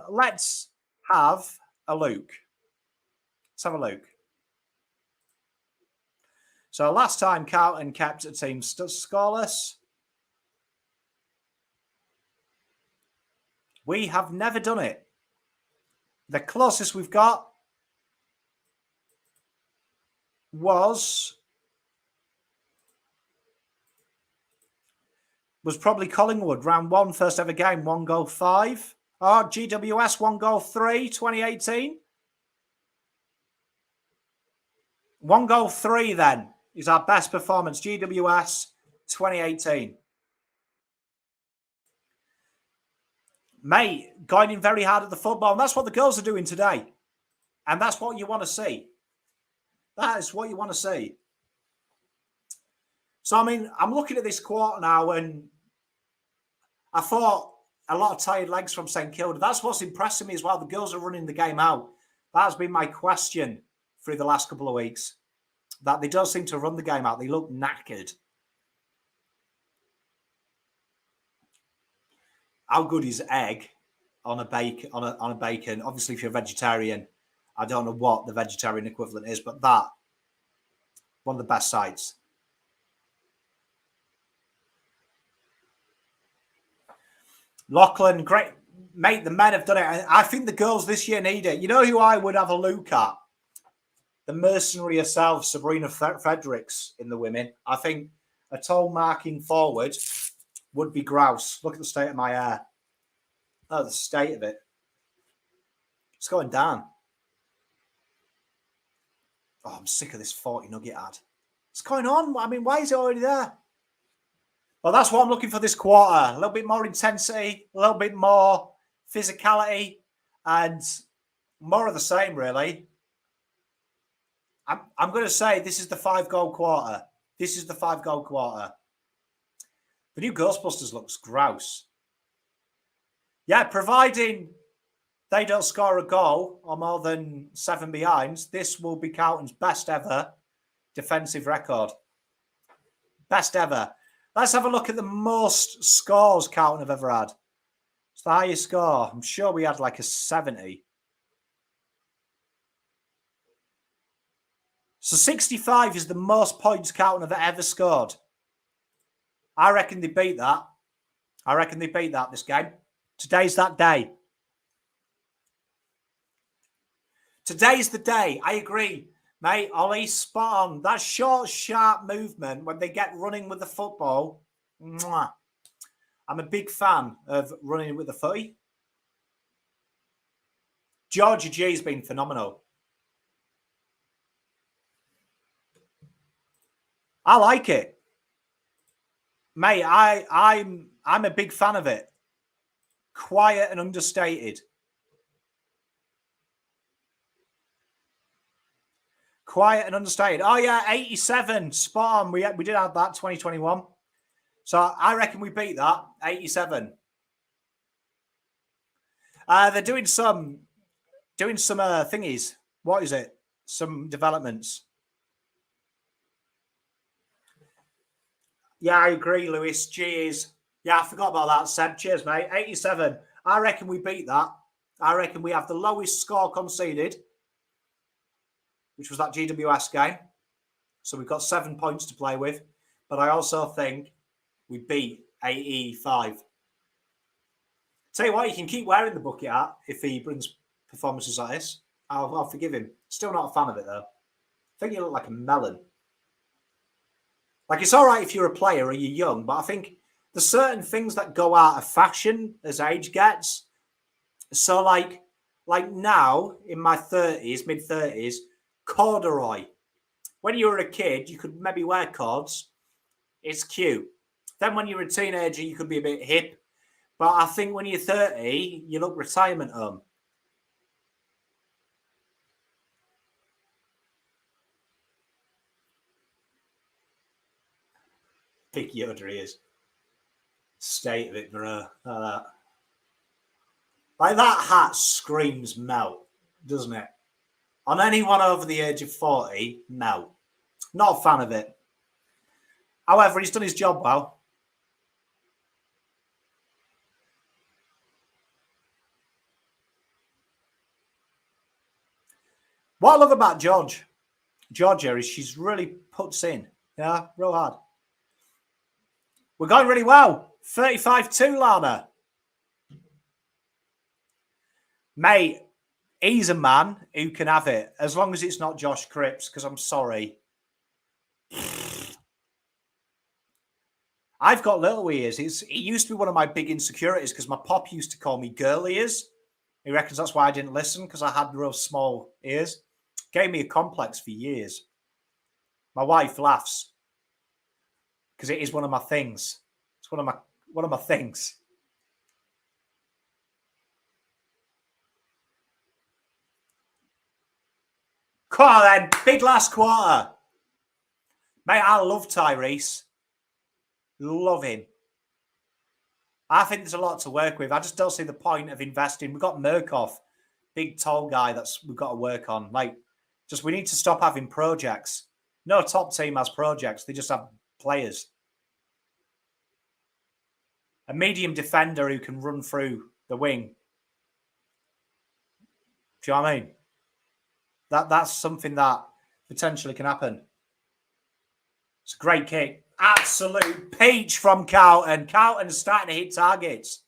Let's have a look. Let's have a look. So last time Carlton kept a team scoreless. We have never done it. The closest we've got was probably Collingwood, round 1, first ever game, 1-5. Oh, GWS, 1-3, 2018. 1-3 then is our best performance, GWS 2018. Mate, going in very hard at the football, and that's what the girls are doing today. And that's what you want to see. That is what you want to see. So, I mean, I'm looking at this quarter now, and I thought a lot of tired legs from St Kilda. That's what's impressing me as well. The girls are running the game out. That has been my question through the last couple of weeks, that they don't seem to run the game out. They look knackered. How good is egg on a bacon? On a bacon? Obviously, if you're a vegetarian, I don't know what the vegetarian equivalent is, but that, one of the best sides. Lachlan, great. Mate, the men have done it. I think the girls this year need it. You know who I would have a look at? The mercenary herself, Sabrina Fredericks, in the women. I think a tall marking forward would be grouse. Look at the state of my hair. Oh, the state of it. It's going down. Oh, I'm sick of this 40 nugget ad. What's going on? I mean, why is it already there? Well, that's what I'm looking for this quarter. A little bit more intensity, a little bit more physicality, and more of the same, really. I'm going to say this is the 5-goal quarter. This is the 5-goal quarter. The new Ghostbusters looks grouse. Yeah, providing they don't score a goal or more than 7 behinds, this will be Carlton's best ever defensive record. Best ever. Let's have a look at the most scores Carlton have ever had. It's the highest score. I'm sure we had like a 70. So 65 is the most points Carlton have ever scored. I reckon they beat that. I reckon they beat that this game. Today's that day. Today's the day. I agree, mate. Ollie, spot on. That short, sharp movement when they get running with the football. Mwah. I'm a big fan of running with the footy. Georgia G's been phenomenal. I like it. Mate, I'm a big fan of it. Quiet and understated. Quiet and understated. Oh, yeah, 87. Spot on. We did have that, 2021. So I reckon we beat that, 87. They're doing some thingies. What is it? Some developments. Yeah, I agree, Lewis. Cheers. Yeah, I forgot about that, Seb. Cheers, mate. 87. I reckon we beat that. I reckon we have the lowest score conceded, which was that GWS game. So we've got 7 points to play with. But I also think we beat 85. Tell you what, you can keep wearing the bucket hat if he brings performances like this. I'll forgive him. Still not a fan of it, though. I think you look like a melon. Like, it's all right if you're a player or you're young, but I think there's certain things that go out of fashion as age gets. So, like now, in my 30s, mid-30s, corduroy. When you were a kid, you could maybe wear cords. It's cute. Then when you're a teenager, you could be a bit hip. But I think when you're 30, you look retirement home. Big Yoda he is. State of it, bro. Like that hat screams melt, doesn't it? On anyone over the age of 40, melt. Not a fan of it. However, he's done his job well. What I love about Georgia, is she's really puts in. Yeah, real hard. We're going really well. 35-2, Lana. Mate, he's a man who can have it, as long as it's not Josh Cripps, because I'm sorry. I've got little ears. It used to be one of my big insecurities because my pop used to call me girl ears. He reckons that's why I didn't listen, because I had real small ears. Gave me a complex for years. My wife laughs because it is one of my things. It's one of my things. Come on then, big last quarter. Mate, I love Tyrese. Love him. I think there's a lot to work with. I just don't see the point of investing. We've got Murkoff, big tall guy we've got to work on. Like, just we need to stop having projects. No top team has projects. They just have players. A medium defender who can run through the wing. Do you know what I mean? That's something that potentially can happen. It's a great kick. Absolute peach from Carlton. Carlton's starting to hit targets.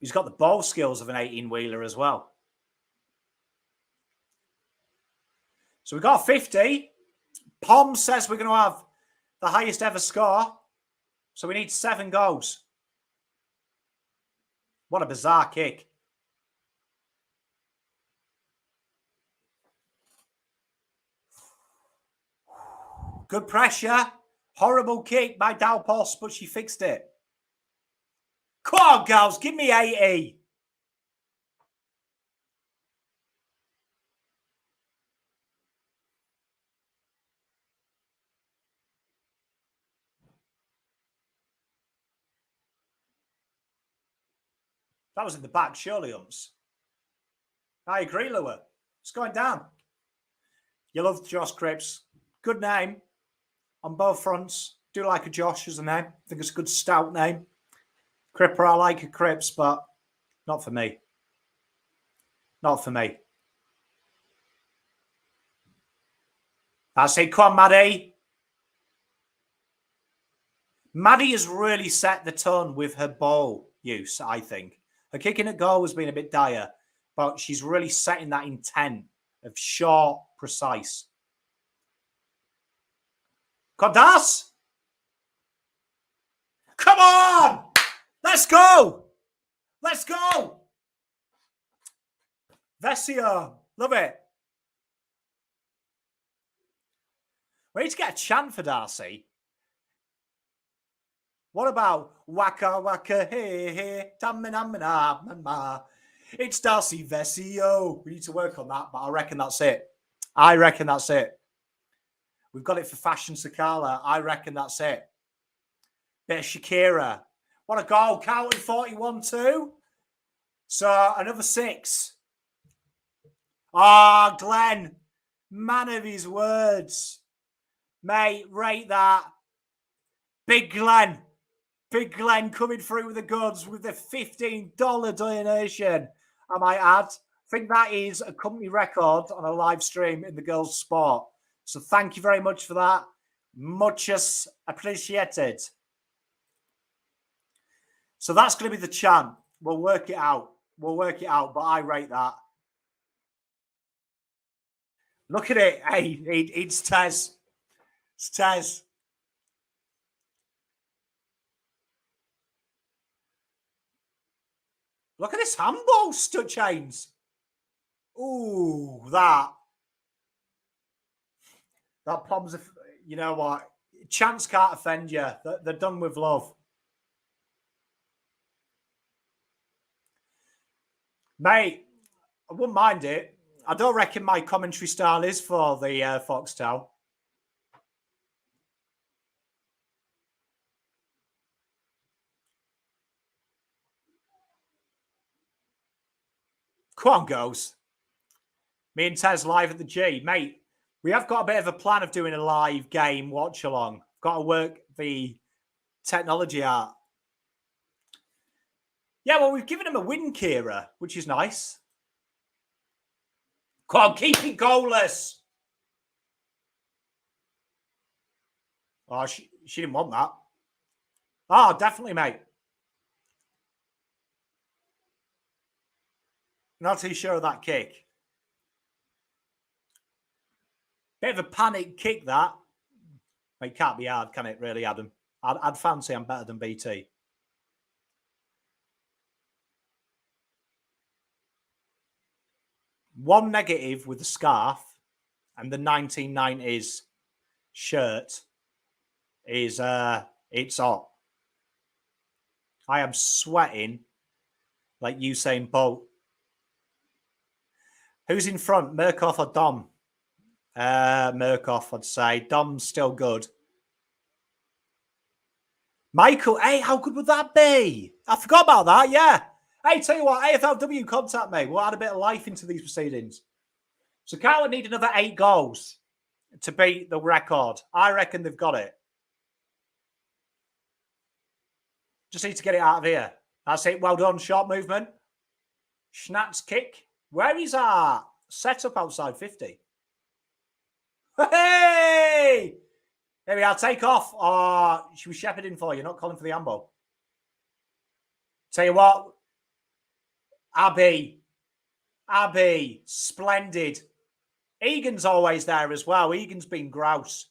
He's got the ball skills of an 18-wheeler as well. So we got 50. Pom says we're going to have the highest ever score. So we need 7 goals. What a bizarre kick. Good pressure. Horrible kick by Dalpos, but she fixed it. Come on, girls. Give me 80. That was in the back, surely, Umps. I agree, Lua. It's going down. You love Josh Cripps. Good name on both fronts. Do like a Josh as a name. I think it's a good stout name. Cripper, I like a Cripps, but not for me. Not for me. That's it. Come on, Maddie. Maddie has really set the tone with her ball use, I think. Her kicking at goal has been a bit dire, but she's really setting that intent of short, precise. Kodas! Come on! Let's go! Let's go! Vesio. Love it. We need to get a chant for Darcy. What about Waka Waka Hey Hey Tamina Mama? It's Darcy Vesio. We need to work on that, but I reckon that's it. I reckon that's it. We've got it for Fashion Sakala. I reckon that's it. Bit of Shakira. What a goal. Carlton 41-2. So another 6. Ah, Glenn. Man of his words. Mate, rate that. Big Glenn. Big Glenn coming through with the goods with the $15 donation. I might add. I think that is a company record on a live stream in the girls' sport. So thank you very much for that. Much appreciated. So that's going to be the chant. We'll work it out. We'll work it out, but I rate that. Look at it. Hey, it's Tez. It's Tez. Look at this handball chains. Ooh, that Pom's, you know what? Chance can't offend you. They're done with love. Mate, I wouldn't mind it. I don't reckon my commentary style is for the Foxtel. Come on, goes. Me and Tez live at the G. Mate, we have got a bit of a plan of doing a live game watch along. Got to work the technology out. Yeah, well, we've given him a win, Kira, which is nice. Come on, keep it goalless. Oh, she didn't want that. Oh, definitely, mate. Not too sure of that kick. Bit of a panic kick, that. It can't be hard, can it, really, Adam? I'd fancy I'm better than BT. One negative with the scarf and the 1990s shirt is it's hot. I am sweating like Usain Bolt. Who's in front, Murkoff or Dom? Murkoff, I'd say. Dom's still good. Michael, hey, how good would that be? I forgot about that, yeah. Hey, tell you what, AFLW, contact me. We'll add a bit of life into these proceedings. So Carlton need another 8 goals to beat the record. I reckon they've got it. Just need to get it out of here. That's it. Well done. Sharp movement. Schnatz kick. Where is our setup outside 50? Hey! There we are. Take off. Oh, she was shepherding for you, not calling for the handball. Tell you what. Abby. Splendid. Egan's always there as well. Egan's been grouse.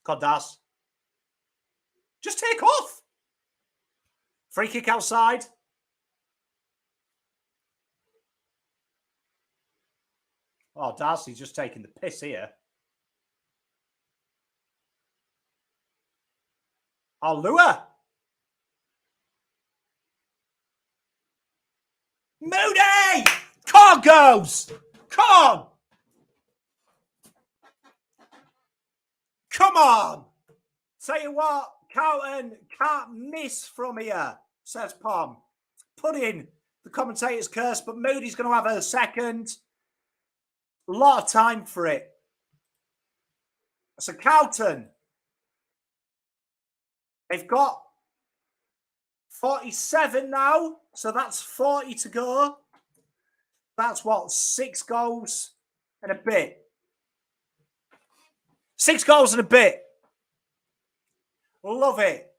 Kodas. Just take off. Free kick outside. Oh, Darcy's just taking the piss here. Oh, Lua. Moody! Come on, goes! Come on! Come on! Tell you what, Carlton can't miss from here, says Pom. Put in the commentator's curse, but Moody's going to have a second. A lot of time for it. So Carlton, they've got 47 now, so that's 40 to go. That's what, 6 goals and a bit. 6 goals and a bit. Love it.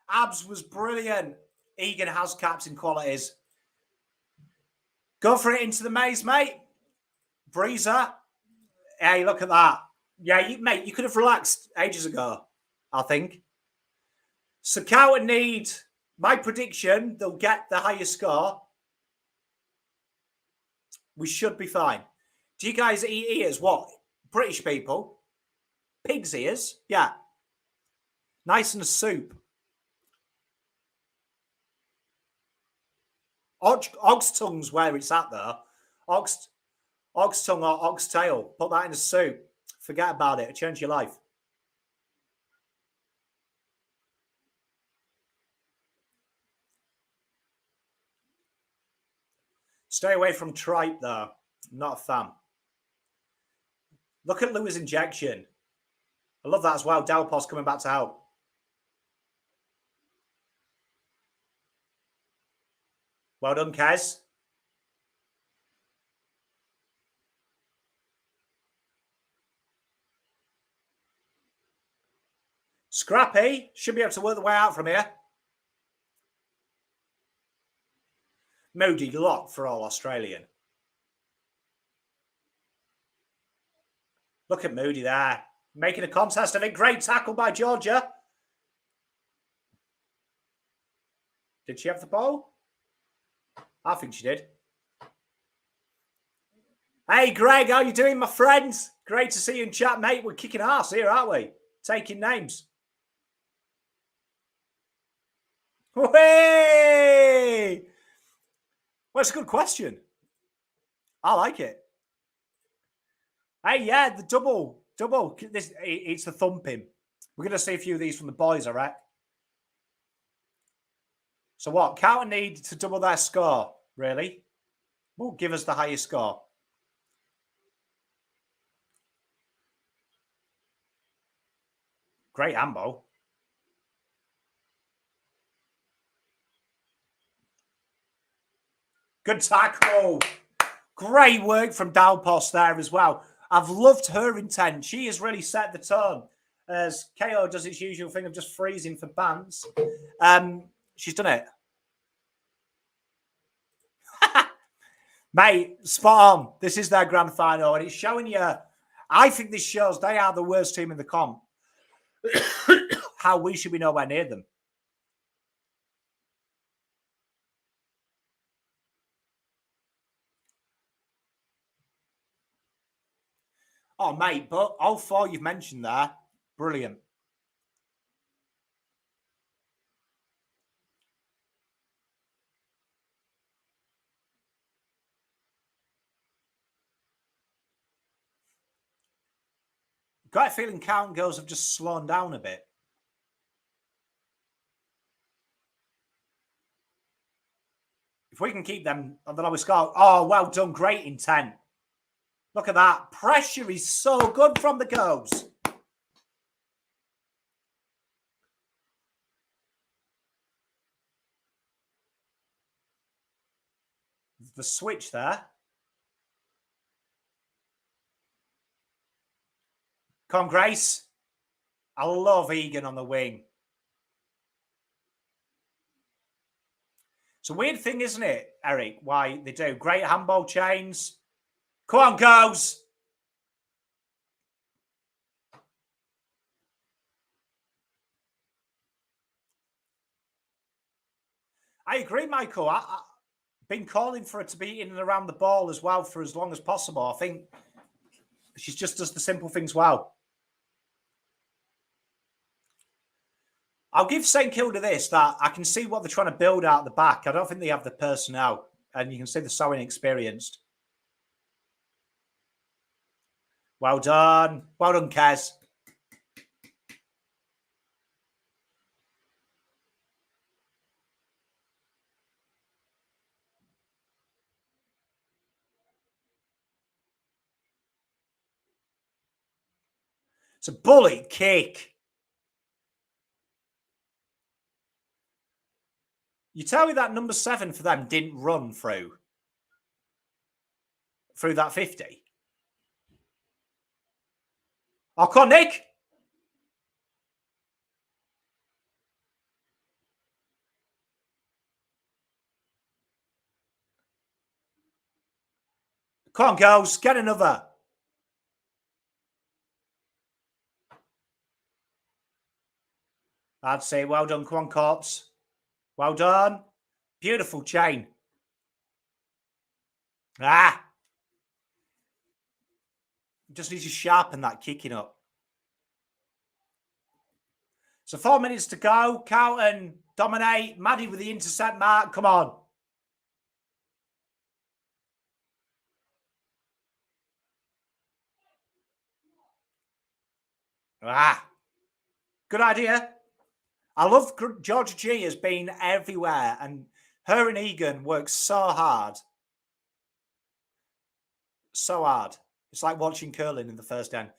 Abs was brilliant. Egan has captain qualities. Go for it into the maze, mate. Breezer. Hey, look at that. Yeah, mate, you could have relaxed ages ago, I think. So Carlton need, my prediction, they'll get the highest score. We should be fine. Do you guys eat ears? What? British people? Pig's ears? Yeah. Nice and a soup. Ox tongue's where it's at, though. Ox tongue or oxtail. Put that in a soup. Forget about it. It'll change your life. Stay away from tripe, though. Not a fan. Look at Lewis' injection. I love that as well. Delpos coming back to help. Well done, Kez. Scrappy should be able to work the way out from here. Moody lock for all Australian. Look at Moody there. Making a contest of it. Great tackle by Georgia. Did she have the ball? I think she did. Hey, Greg, how you doing, my friends? Great to see you in chat, mate. We're kicking ass here, aren't we? Taking names. Hey! Well, it's a good question. I like it. Hey, yeah, the double. It's the thumping. We're going to see a few of these from the boys, all right? So what? Carlton need to double their score, really? Will give us the highest score. Great handball. Good tackle. Great work from Dalpos there as well. I've loved her intent. She has really set the tone as KO does its usual thing of just freezing for bants. She's done it. Mate, spot on. This is their grand final, and it's showing you. I think this shows they are the worst team in the comp. How we should be nowhere near them. Oh, mate, but all four you've mentioned there, brilliant. Got a feeling Carlton girls have just slowed down a bit. If we can keep them on the lowest score, oh, well done, great intent. Look at that. Pressure is so good from the girls. The switch there. Come on, Grace. I love Egan on the wing. It's a weird thing, isn't it, Eric, why they do. Great handball chains. Come on, girls. I agree, Michael. I've been calling for her to be in and around the ball as well for as long as possible. I think she just does the simple things well. I'll give St Kilda this, that I can see what they're trying to build out the back. I don't think they have the personnel, and you can see they're so inexperienced. Well done. Well done, Kez. It's a bullet kick. You tell me that number 7 for them didn't run through that 50. Oh, come on, Nick. Come on, girls. Get another. I'd say well done. Come on, Corpse. Well done. Beautiful chain. Just need to sharpen that kicking up. So 4 minutes to go. Carlton dominate. Maddie with the intercept mark. Come on. Good idea. I love Georgia G has been everywhere, and her and Egan work so hard. So hard. It's like watching curling in the first end.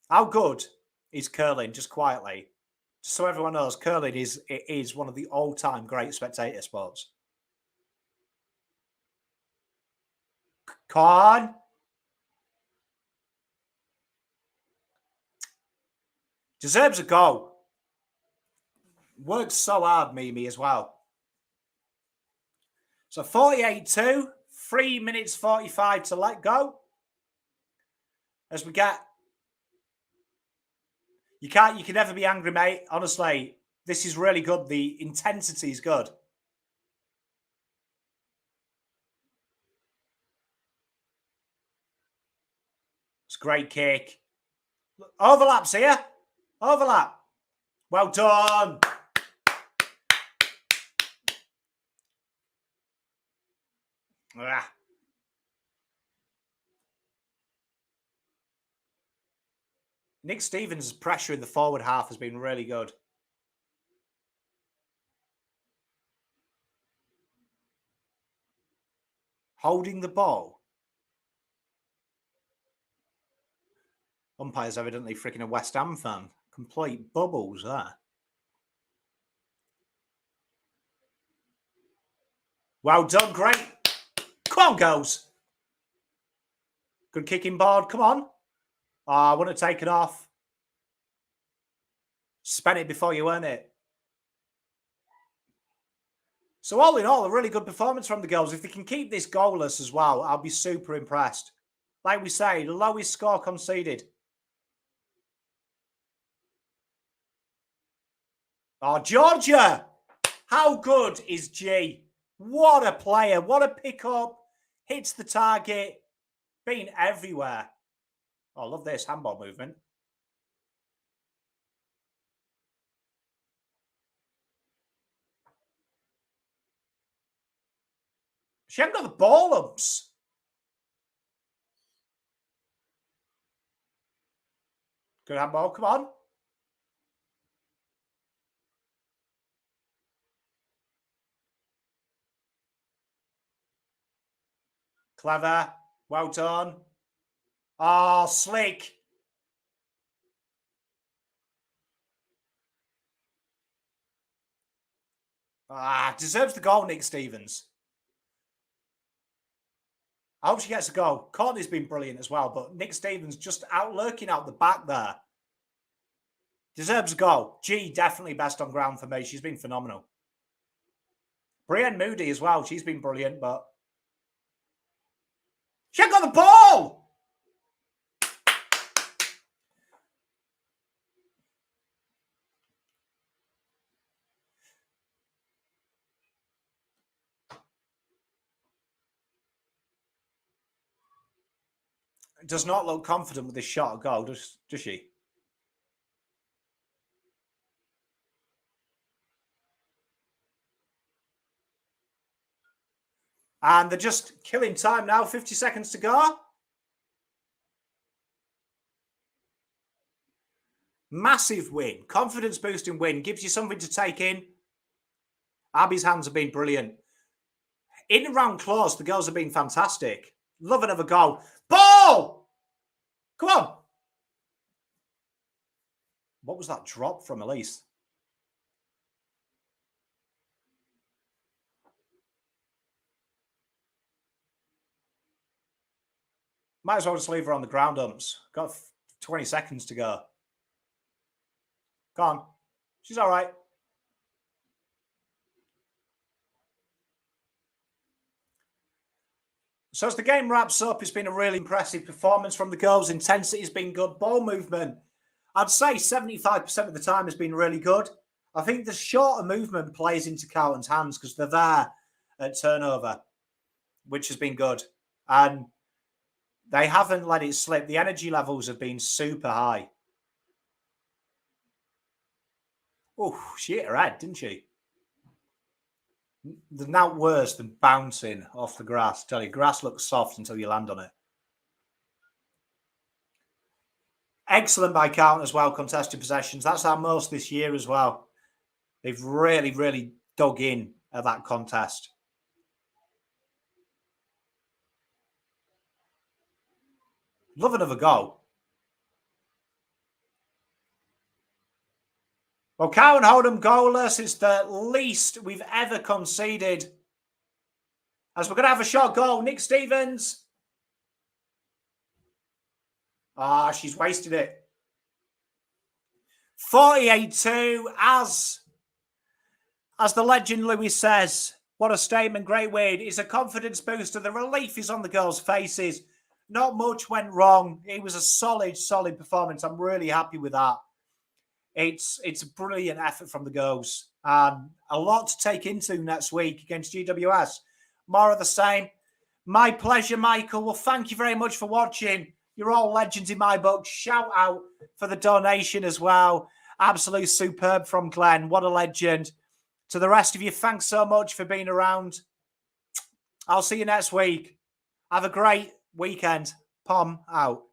How good is curling, just quietly? Just so everyone knows, curling is one of the all-time great spectator sports. Come on. Deserves a goal. Works so hard, Mimi, as well. So 48-2, 3 minutes 45 to let go. As we get... You can never be angry, mate. Honestly, this is really good. The intensity is good. It's a great kick. Overlaps here. Overlap. Well done. Nick Stevens' pressure in the forward half has been really good. Holding the ball. Umpire's evidently freaking a West Ham fan. Complete bubbles there. Well done, great. Come on, girls. Good kicking board, come on. Oh, I want to take it off. Spent it before you earn it. So all in all, a really good performance from the girls. If they can keep this goalless as well, I'll be super impressed. Like we say, the lowest score conceded. Oh, Georgia! How good is G? What a player. What a pickup. Hits the target. Been everywhere. Oh, I love this handball movement. She hasn't got the ball ups. Good handball. Come on. Clever. Well done. Oh, slick. Deserves the goal, Nick Stevens. I hope she gets a goal. Courtney's been brilliant as well, but Nick Stevens just lurking out the back there. Deserves a goal. G, definitely best on ground for me. She's been phenomenal. Brienne Moody as well. She's been brilliant, but she ain't got the ball! Does not look confident with this shot at goal, does she? And they're just killing time now. 50 seconds to go. Massive win. Confidence boosting win. Gives you something to take in. Abby's hands have been brilliant. In and round close, the girls have been fantastic. Love another goal. Ball! Come on. What was that drop from Elise? Might as well just leave her on the ground umps. Got 20 seconds to go. Go on. She's all right. So as the game wraps up, it's been a really impressive performance from the girls. Intensity has been good. Ball movement, I'd say 75% of the time has been really good. I think the shorter movement plays into Carlton's hands because they're there at turnover, which has been good. And they haven't let it slip. The energy levels have been super high. Oh, she hit her head, didn't she? There's not worse than bouncing off the grass. I tell you, grass looks soft until you land on it. Excellent by Carlton as well, contested possessions. That's our most this year as well. They've really, really dug in at that contest. Love another goal. Well, Carlton hold them goalless. It's the least we've ever conceded. As we're going to have a shot goal. Nick Stevens. She's wasted it. 48-2. As the legend Louis says, what a statement, great win. It's a confidence booster. The relief is on the girls' faces. Not much went wrong. It was a solid, solid performance. I'm really happy with that. It's a brilliant effort from the girls. A lot to take into next week against GWS. More of the same. My pleasure, Michael. Well, thank you very much for watching. You're all legends in my book. Shout out for the donation as well. Absolutely superb from Glenn. What a legend. To the rest of you, thanks so much for being around. I'll see you next week. Have a great weekend. Pom out.